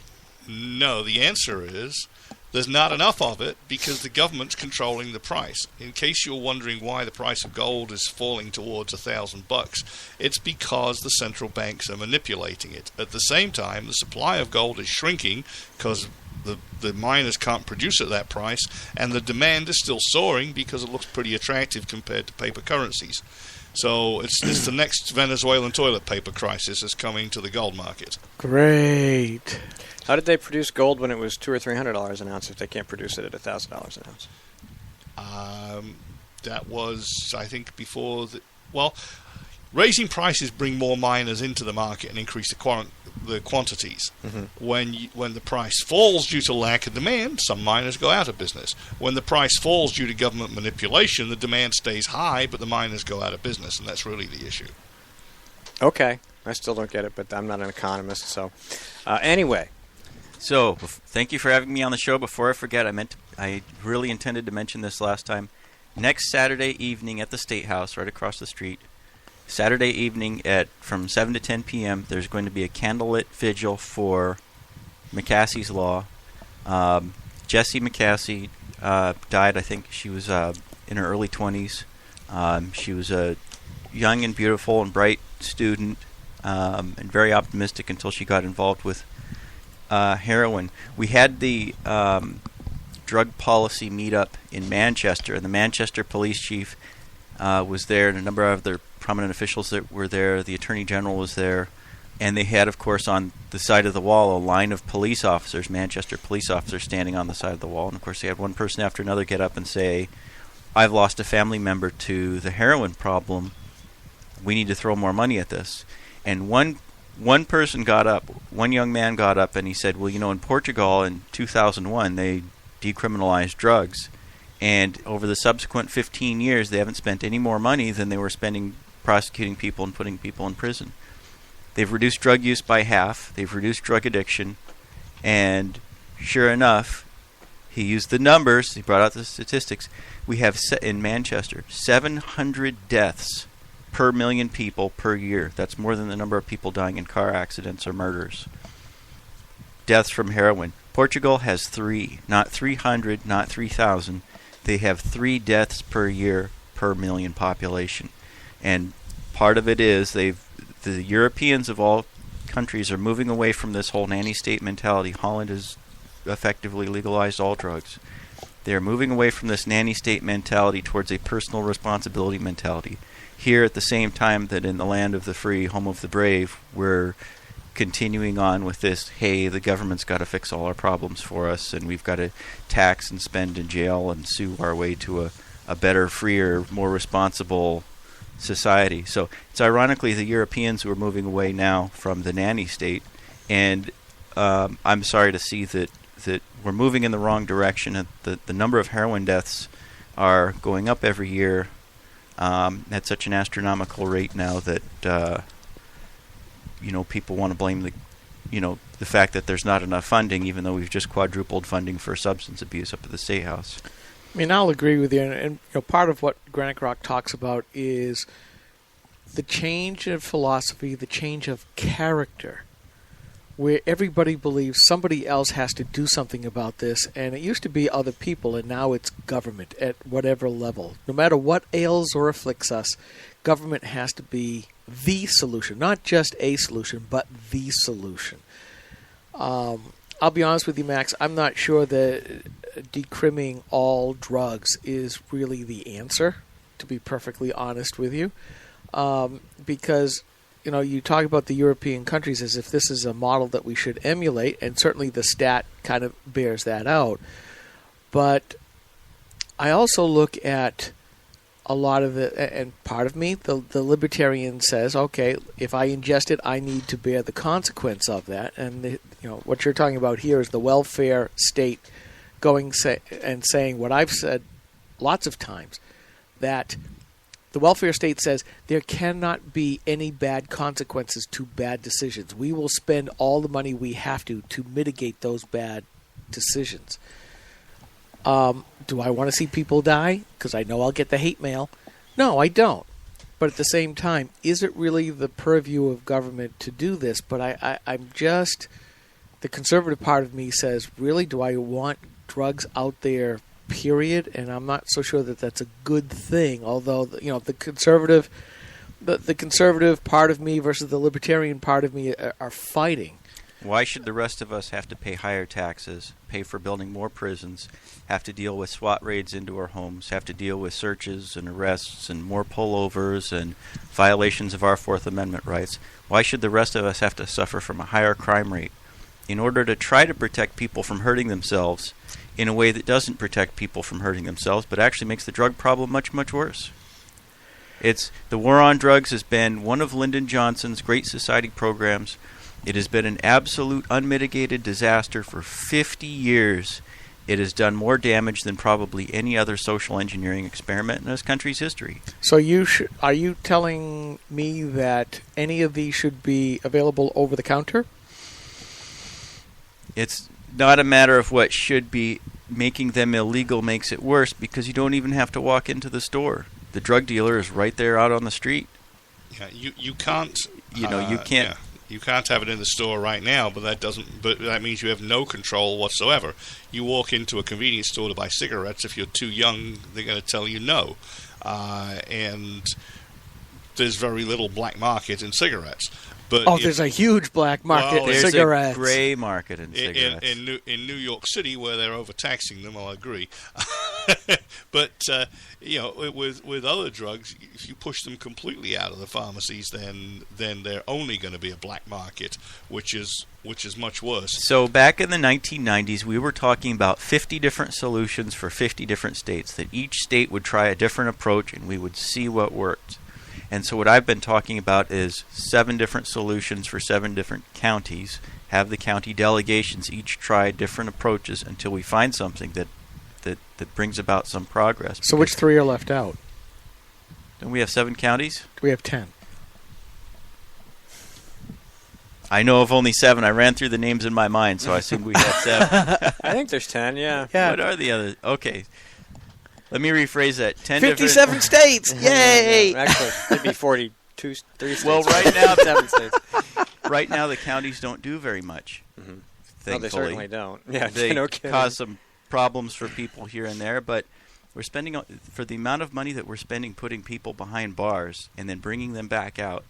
No, the answer is there's not enough of it because the government's controlling the price. In case you're wondering why the price of gold is falling towards $1,000, it's because the central banks are manipulating it. At the same time, the supply of gold is shrinking because the miners can't produce at that price, and the demand is still soaring because it looks pretty attractive compared to paper currencies. So it's the next Venezuelan toilet paper crisis is coming to the gold market. Great. How did they produce gold when it was $200 or $300 an ounce if they can't produce it at $1,000 an ounce? That was, I think, before raising prices bring more miners into the market and increase the quantities. Mm-hmm. When the price falls due to lack of demand, some miners go out of business. When the price falls due to government manipulation, the demand stays high, but the miners go out of business, and that's really the issue. Okay. I still don't get it, but I'm not an economist, so anyway. So, thank you for having me on the show. Before I forget, I really intended to mention this last time. Next Saturday evening at the State House, right across the street, Saturday evening from 7 to 10 p.m., there's going to be a candlelit vigil for McCassie's Law. Jessie McCassie died, I think she was in her early 20s. She was a young and beautiful and bright student and very optimistic until she got involved with heroin. We had the drug policy meetup in Manchester, and the Manchester police chief was there, and a number of other prominent officials that were there. The Attorney General was there, and they had, of course, on the side of the wall a line of police officers, Manchester police officers, standing on the side of the wall. And, of course, they had one person after another get up and say, "I've lost a family member to the heroin problem. We need to throw more money at this." And one person got up, one young man got up, and he said, "Well, in Portugal in 2001, they decriminalized drugs. And over the subsequent 15 years, they haven't spent any more money than they were spending prosecuting people and putting people in prison. They've reduced drug use by half. They've reduced drug addiction. And sure enough, he used the numbers. He brought out the statistics. We have, in Manchester, 700 deaths per million people per year. That's more than the number of people dying in car accidents or murders. deaths from heroin. Portugal has 3, not 300, not 3,000. They have 3 deaths per year per million population. And part of it is the Europeans of all countries are moving away from this whole nanny state mentality. Holland has effectively legalized all drugs. They're moving away from this nanny state mentality towards a personal responsibility mentality. Here, at the same time that in the land of the free, home of the brave, we're continuing on with this, hey, the government's got to fix all our problems for us, and we've got to tax and spend and jail and sue our way to a better, freer, more responsible society. So it's ironically the Europeans who are moving away now from the nanny state, and I'm sorry to see that we're moving in the wrong direction. The number of heroin deaths are going up every year at such an astronomical rate now that people want to blame the fact that there's not enough funding, even though we've just quadrupled funding for substance abuse up at the State House. I mean, I'll agree with you, and part of what Granite Rock talks about is the change of philosophy, the change of character, where everybody believes somebody else has to do something about this, and it used to be other people, and now it's government at whatever level. No matter what ails or afflicts us, government has to be the solution, not just a solution, but the solution. I'll be honest with you, Max, I'm not sure that decrimming all drugs is really the answer, to be perfectly honest with you, because you talk about the European countries as if this is a model that we should emulate, and certainly the stat kind of bears that out. But I also look at a lot of and part of me, the libertarian says, okay, if I ingest it, I need to bear the consequence of that. And what you're talking about here is the welfare state going and saying what I've said lots of times, that the welfare state says there cannot be any bad consequences to bad decisions. We will spend all the money we have to mitigate those bad decisions. Do I want to see people die? Because I know I'll get the hate mail. No, I don't. But at the same time, is it really the purview of government to do this? But I'm just, the conservative part of me says, really, do I want drugs out there, period? And I'm not so sure that that's a good thing. Although, the conservative part of me versus the libertarian part of me are fighting. Why should the rest of us have to pay higher taxes, pay for building more prisons, have to deal with SWAT raids into our homes, have to deal with searches and arrests and more pullovers and violations of our Fourth Amendment rights? Why should the rest of us have to suffer from a higher crime rate in order to try to protect people from hurting themselves in a way that doesn't protect people from hurting themselves, but actually makes the drug problem much, much worse? The war on drugs has been one of Lyndon Johnson's Great Society programs. It has been an absolute unmitigated disaster for 50 years. It has done more damage than probably any other social engineering experiment in this country's history. So are you telling me that any of these should be available over the counter? It's not a matter of what should be. Making them illegal makes it worse because you don't even have to walk into the store. The drug dealer is right there out on the street. Yeah, you can't. You can't. Yeah. You can't have it in the store right now, but that means you have no control whatsoever. You walk into a convenience store to buy cigarettes. If you're too young, they're going to tell you no. And there's very little black market in cigarettes. But there's a huge black market in cigarettes. There's a gray market in cigarettes. In New York City, where they're overtaxing them, I'll agree. But with other drugs, if you push them completely out of the pharmacies, then they're only going to be a black market, which is much worse. So back in the 1990s, we were talking about 50 different solutions for 50 different states. That each state would try a different approach, and we would see what worked. And so what I've been talking about is 7 different solutions for 7 different counties. Have the county delegations each try different approaches until we find something that brings about some progress. So which 3 are left out? Don't we have 7 counties? We have 10. I know of only 7. I ran through the names in my mind, so I assumed we had 7. I think there's 10, yeah. What are the others? Okay. Let me rephrase that. 57 states! Yay! Actually, maybe 42, 3 states. Well, right now, 7 states. Right now, the counties don't do very much. Mm-hmm. thankfully. No, they certainly don't. Yeah, they no kidding. cause some problems for people here and there, but we're spending, for the amount of money that we're spending putting people behind bars and then bringing them back out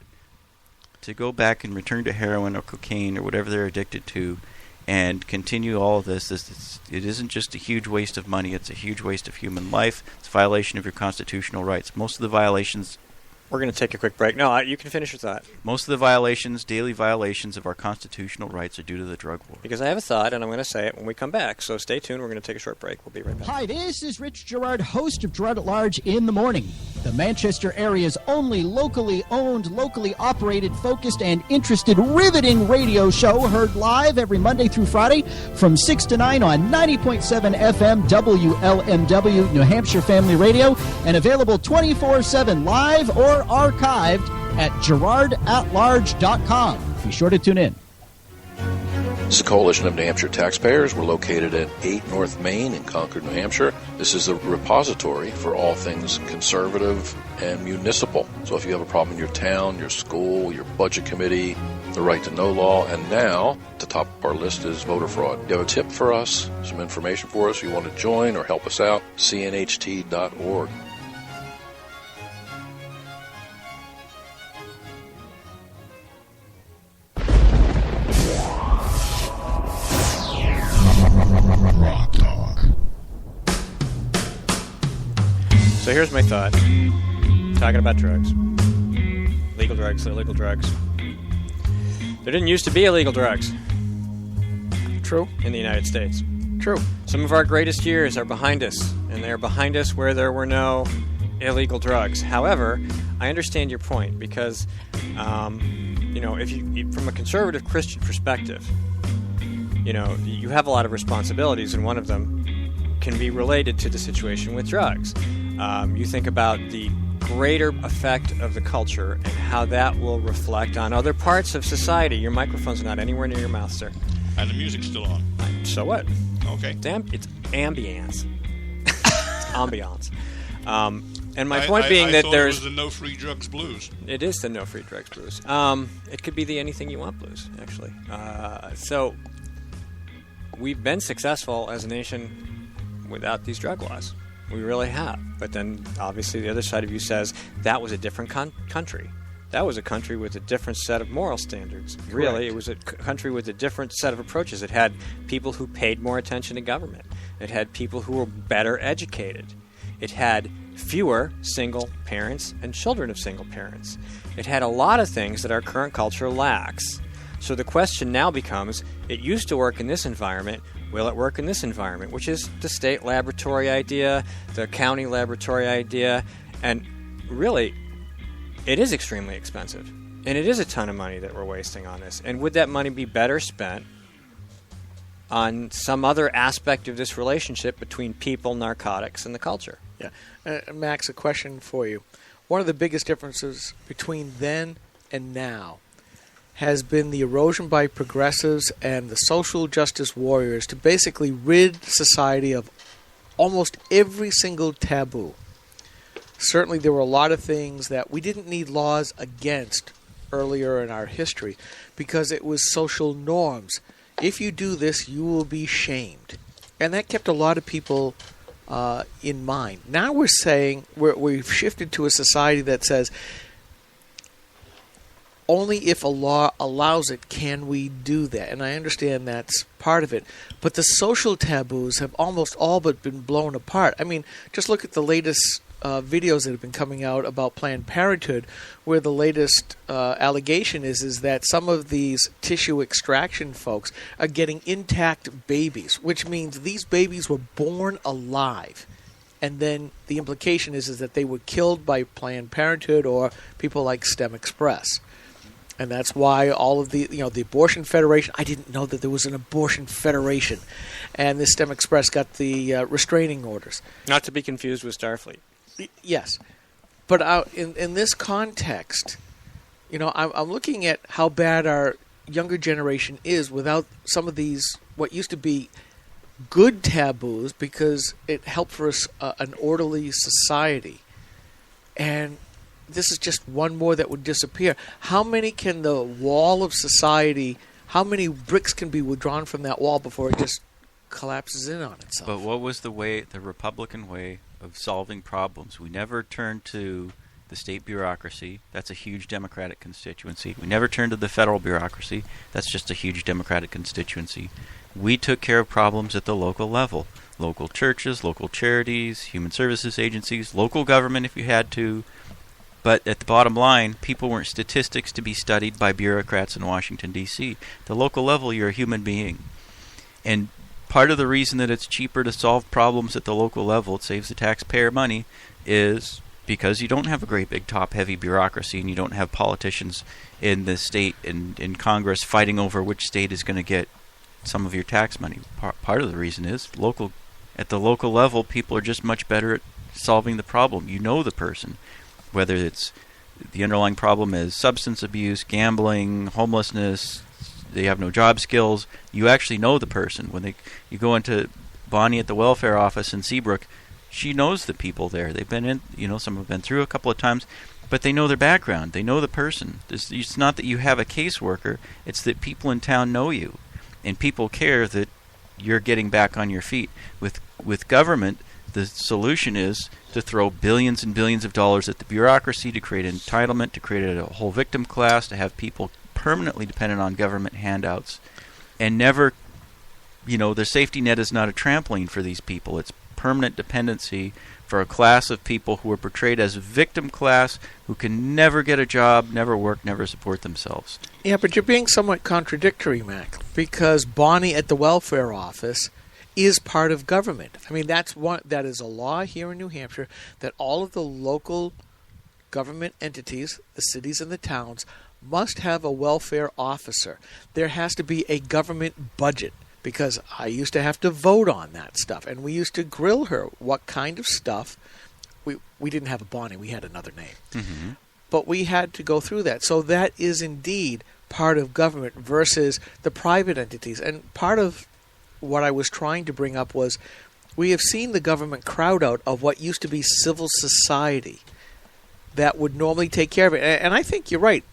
to go back and return to heroin or cocaine or whatever they're addicted to and continue all of this. It isn't just a huge waste of money, it's a huge waste of human life. It's a violation of your constitutional rights. Most of the violations... We're going to take a quick break. No, you can finish your thought. Most of the violations, daily violations of our constitutional rights are due to the drug war. Because I have a thought, and I'm going to say it when we come back. So stay tuned. We're going to take a short break. We'll be right back. Hi, this is Rich Gerard, host of Gerard at Large in the Morning, the Manchester area's only locally owned, locally operated, focused, and interested riveting radio show, heard live every Monday through Friday from 6 to 9 on 90.7 FM WLMW, New Hampshire Family Radio, and available 24/7 live or archived at GerardAtLarge.com. Be sure to tune in. This is the Coalition of New Hampshire Taxpayers. We're located at 8 North Main in Concord, New Hampshire. This is the repository for all things conservative and municipal. So if you have a problem in your town, your school, your budget committee, the right to know law, and now, at the top of our list is voter fraud. You have a tip for us, some information for us, you want to join or help us out, cnht.org. So here's my thought. Talking about drugs. Legal drugs, illegal drugs. There didn't used to be illegal drugs. True. In the United States. True. Some of our greatest years are behind us, and they are behind us where there were no illegal drugs. However, I understand your point because, if you, from a conservative Christian perspective, you have a lot of responsibilities, and one of them can be related to the situation with drugs. You think about the greater effect of the culture and how that will reflect on other parts of society. Your microphone's not anywhere near your mouth, sir. And the music's still on. So what? Okay. Damn, it's ambience. It's ambiance. And my point being that there's... it was the no free drugs blues. It is the no free drugs blues. It could be the anything you want blues, actually. So we've been successful as a nation without these drug laws. We really have. But then, obviously, the other side of you says that was a different country. That was a country with a different set of moral standards. Correct. Really, it was a country with a different set of approaches. It had people who paid more attention to government. It had people who were better educated. It had fewer single parents and children of single parents. It had a lot of things that our current culture lacks. So the question now becomes, it used to work in this environment. Will it work in this environment? Which is the state laboratory idea, the county laboratory idea, and really, it is extremely expensive. And it is a ton of money that we're wasting on this. And would that money be better spent on some other aspect of this relationship between people, narcotics, and the culture? Yeah. Max, a question for you. One of the biggest differences between then and now has been the erosion by progressives and the social justice warriors to basically rid society of almost every single taboo. Certainly there were a lot of things that we didn't need laws against earlier in our history because it was social norms. If you do this, you will be shamed. And that kept a lot of people in mind. Now we're saying, we've shifted to a society that says, only if a law allows it can we do that. And I understand that's part of it. But the social taboos have almost all but been blown apart. I mean, just look at the latest videos that have been coming out about Planned Parenthood, where the latest allegation is that some of these tissue extraction folks are getting intact babies, which means these babies were born alive. And then the implication is that they were killed by Planned Parenthood or people like STEM Express. And that's why all of the, the Abortion Federation, I didn't know that there was an Abortion Federation. And the STEM Express got the restraining orders. Not to be confused with Starfleet. Yes. But in this context, I'm looking at how bad our younger generation is without some of these, what used to be good taboos, because it helped for us an orderly society. And this is just one more that would disappear. How many can the wall of society how many bricks can be withdrawn from that wall before it just collapses in on itself? But what was the Republican way of solving problems? We never turned to the state bureaucracy. That's a huge Democratic constituency. We never turned to the federal bureaucracy. That's just a huge Democratic constituency. We took care of problems at the local level. Local churches, local charities, human services agencies, local government if you had to. But at the bottom line, people weren't statistics to be studied by bureaucrats in Washington, D.C. The local level, you're a human being. And part of the reason that it's cheaper to solve problems at the local level, it saves the taxpayer money, is because you don't have a great big top-heavy bureaucracy and you don't have politicians in the state and in Congress fighting over which state is going to get some of your tax money. Part of the reason is at the local level, people are just much better at solving the problem. You know the person, whether it's the underlying problem is substance abuse, gambling, homelessness, they have no job skills. You actually know the person. When you go into Bonnie at the welfare office in Seabrook, she knows the people there. They've been in, some have been through a couple of times, but they know their background. They know the person. It's not that you have a caseworker. It's that people in town know you, and people care that you're getting back on your feet. With government, the solution is to throw billions and billions of dollars at the bureaucracy, to create entitlement, to create a whole victim class, to have people permanently dependent on government handouts, and never, the safety net is not a trampoline for these people. It's permanent dependency for a class of people who are portrayed as a victim class who can never get a job, never work, never support themselves. Yeah, but you're being somewhat contradictory, Mac, because Bonnie at the welfare office is part of government. I mean, that is a law here in New Hampshire that all of the local government entities, the cities and the towns, must have a welfare officer. There has to be a government budget, because I used to have to vote on that stuff, and we used to grill her what kind of stuff. We didn't have a Bonnie, we had another name. Mm-hmm. But we had to go through that. So that is indeed part of government versus the private entities. And part of what I was trying to bring up was we have seen the government crowd out of what used to be civil society that would normally take care of it. And I think you're right.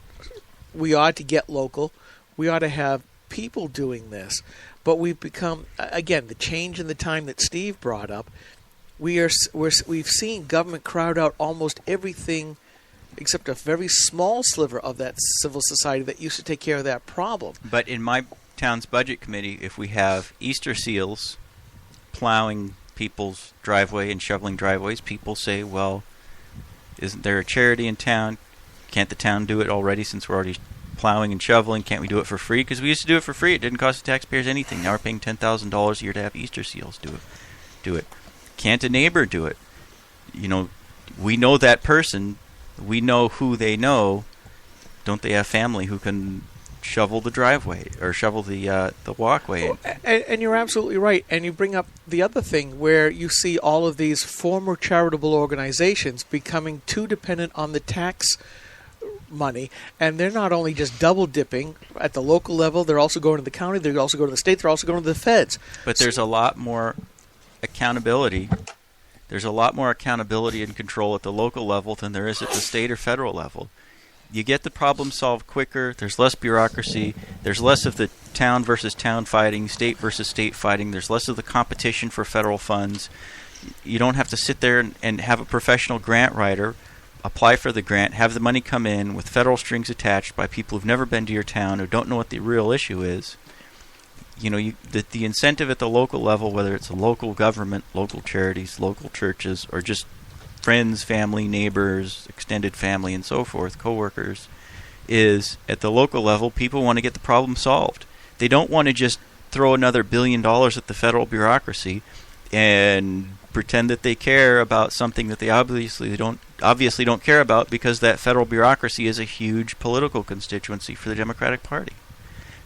We ought to get local. We ought to have people doing this. But we've become, again, the change in the time that Steve brought up, we've seen government crowd out almost everything except a very small sliver of that civil society that used to take care of that problem. But in my town's budget committee, if we have Easter seals plowing people's driveway and shoveling driveways, people say, well, isn't there a charity in town? Can't the town do it already since we're already plowing and shoveling? Can't we do it for free? Because we used to do it for free. It didn't cost the taxpayers anything. Now we're paying $10,000 a year to have Easter seals do it. Can't a neighbor do it? We know that person. We know who they know. Don't they have family who can shovel the driveway or shovel the walkway? And you're absolutely right. And you bring up the other thing where you see all of these former charitable organizations becoming too dependent on the tax money, and they're not only just double dipping at the local level, they're also going to the county, they also go to the state, they're also going to the feds. But there's a lot more accountability. There's a lot more accountability and control at the local level than there is at the state or federal level. You get the problem solved quicker, there's less bureaucracy, there's less of the town versus town fighting, state versus state fighting, there's less of the competition for federal funds. You don't have to sit there and have a professional grant writer apply for the grant, have the money come in with federal strings attached by people who've never been to your town, who don't know what the real issue is. The incentive at the local level, whether it's a local government, local charities, local churches, or just friends, family, neighbors, extended family, and so forth, coworkers, is at the local level, people want to get the problem solved. They don't want to just throw another $1 billion at the federal bureaucracy and pretend that they care about something that they obviously don't care about, because that federal bureaucracy is a huge political constituency for the Democratic Party.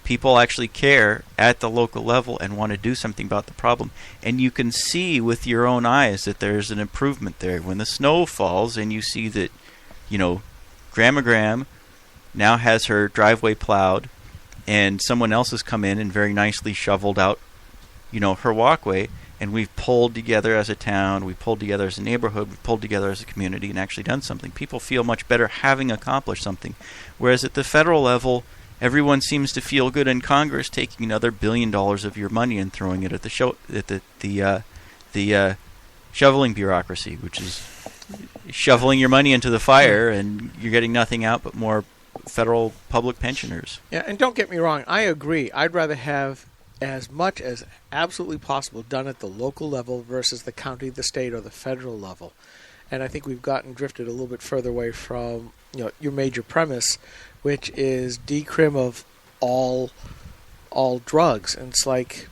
People actually care at the local level and want to do something about the problem. And you can see with your own eyes that there's an improvement there. When the snow falls and you see that, Grandma Graham now has her driveway plowed and someone else has come in and very nicely shoveled out, her walkway, and we've pulled together as a town, we've pulled together as a neighborhood, we've pulled together as a community and actually done something. People feel much better having accomplished something. Whereas at the federal level, everyone seems to feel good in Congress taking another $1 billion of your money and throwing it at the shoveling bureaucracy, which is shoveling your money into the fire, and you're getting nothing out but more federal public pensioners. Yeah, and don't get me wrong, I agree. I'd rather have as much as absolutely possible done at the local level versus the county, the state, or the federal level. And I think we've drifted a little bit further away from your major premise, which is decrim of all drugs. And it's like,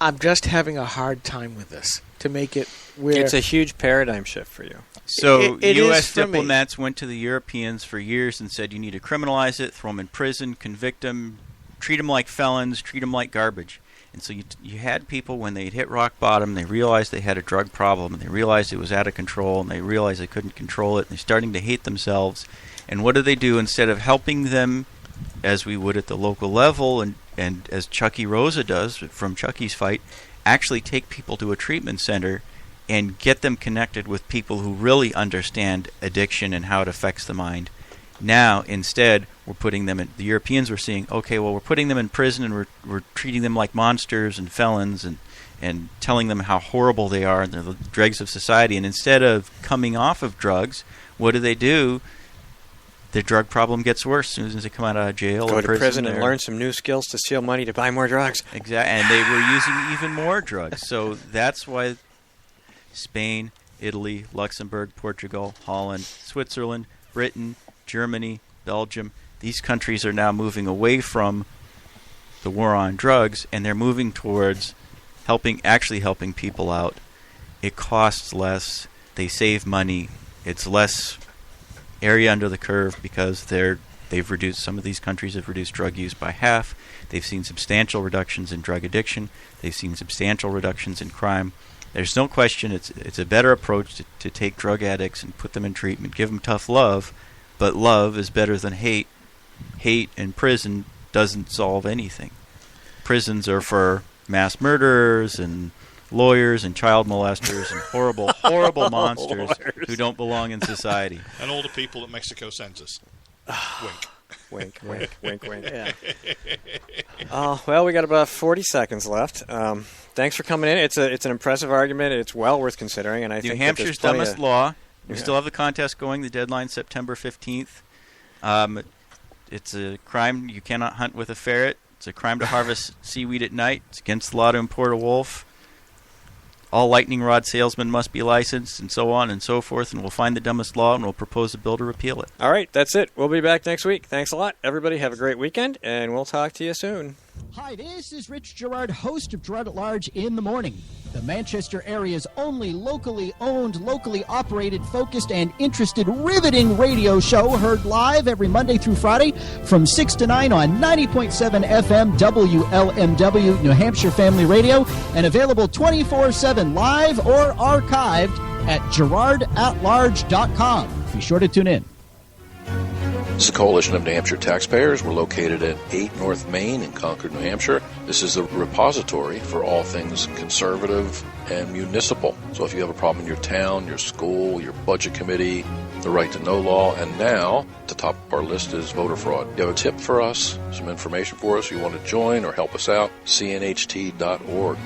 I'm just having a hard time with this to make it where it's a huge paradigm shift for you. So it U.S. diplomats went to the Europeans for years and said, you need to criminalize it, throw them in prison, convict them, treat them like felons, treat them like garbage. And so you had people, when they hit rock bottom, they realized they had a drug problem, and they realized it was out of control, and they realized they couldn't control it, and they're starting to hate themselves. And what do? Instead of helping them, as we would at the local level, and as Chucky Rosa does from Chucky's Fight, actually take people to a treatment center and get them connected with people who really understand addiction and how it affects the mind. Now, instead, we're putting them in. The Europeans were seeing, okay, well, we're putting them in prison, and we're treating them like monsters and felons, and telling them how horrible they are and they're the dregs of society. And instead of coming off of drugs, what do? Their drug problem gets worse as soon as they come out of jail. Go to prison and learn some new skills to steal money to buy more drugs. Exactly, and they were using even more drugs. So that's why Spain, Italy, Luxembourg, Portugal, Holland, Switzerland, Britain, Germany, Belgium, these countries are now moving away from the war on drugs, and they're moving towards actually helping people out. It costs less. They save money. It's less area under the curve because they've reduced. Some of these countries have reduced drug use by half. They've seen substantial reductions in drug addiction. They've seen substantial reductions in crime. There's no question it's a better approach to take drug addicts and put them in treatment, give them tough love, but love is better than hate. Hate in prison doesn't solve anything. Prisons are for mass murderers and lawyers and child molesters and horrible, horrible monsters who don't belong in society. And all the people that Mexico sends us. Wink. Wink, wink, wink, wink. Yeah. Well, we got about 40 seconds left. Thanks for coming in. It's an impressive argument. It's well worth considering. And I think New Hampshire's dumbest law. We still have the contest going. The deadline September 15th. It's a crime. You cannot hunt with a ferret. It's a crime to harvest seaweed at night. It's against the law to import a wolf. All lightning rod salesmen must be licensed, and so on and so forth, and we'll find the dumbest law, and we'll propose a bill to repeal it. All right, that's it. We'll be back next week. Thanks a lot. Everybody have a great weekend, and we'll talk to you soon. Hi, this is Rich Gerard, host of Gerard at Large in the Morning, the Manchester area's only locally owned, locally operated, focused, and interested riveting radio show, heard live every Monday through Friday from 6 to 9 on 90.7 FM WLMW, New Hampshire Family Radio, and available 24/7 live or archived at GerardAtLarge.com. Be sure to tune in. This is the Coalition of New Hampshire Taxpayers. We're located at 8 North Main in Concord, New Hampshire. This is the repository for all things conservative and municipal. So if you have a problem in your town, your school, your budget committee, the right to know law, and now the top of our list is voter fraud. You have a tip for us, some information for us, you want to join or help us out, cnht.org.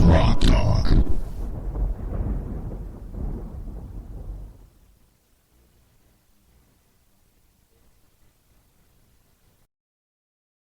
GrokTALK.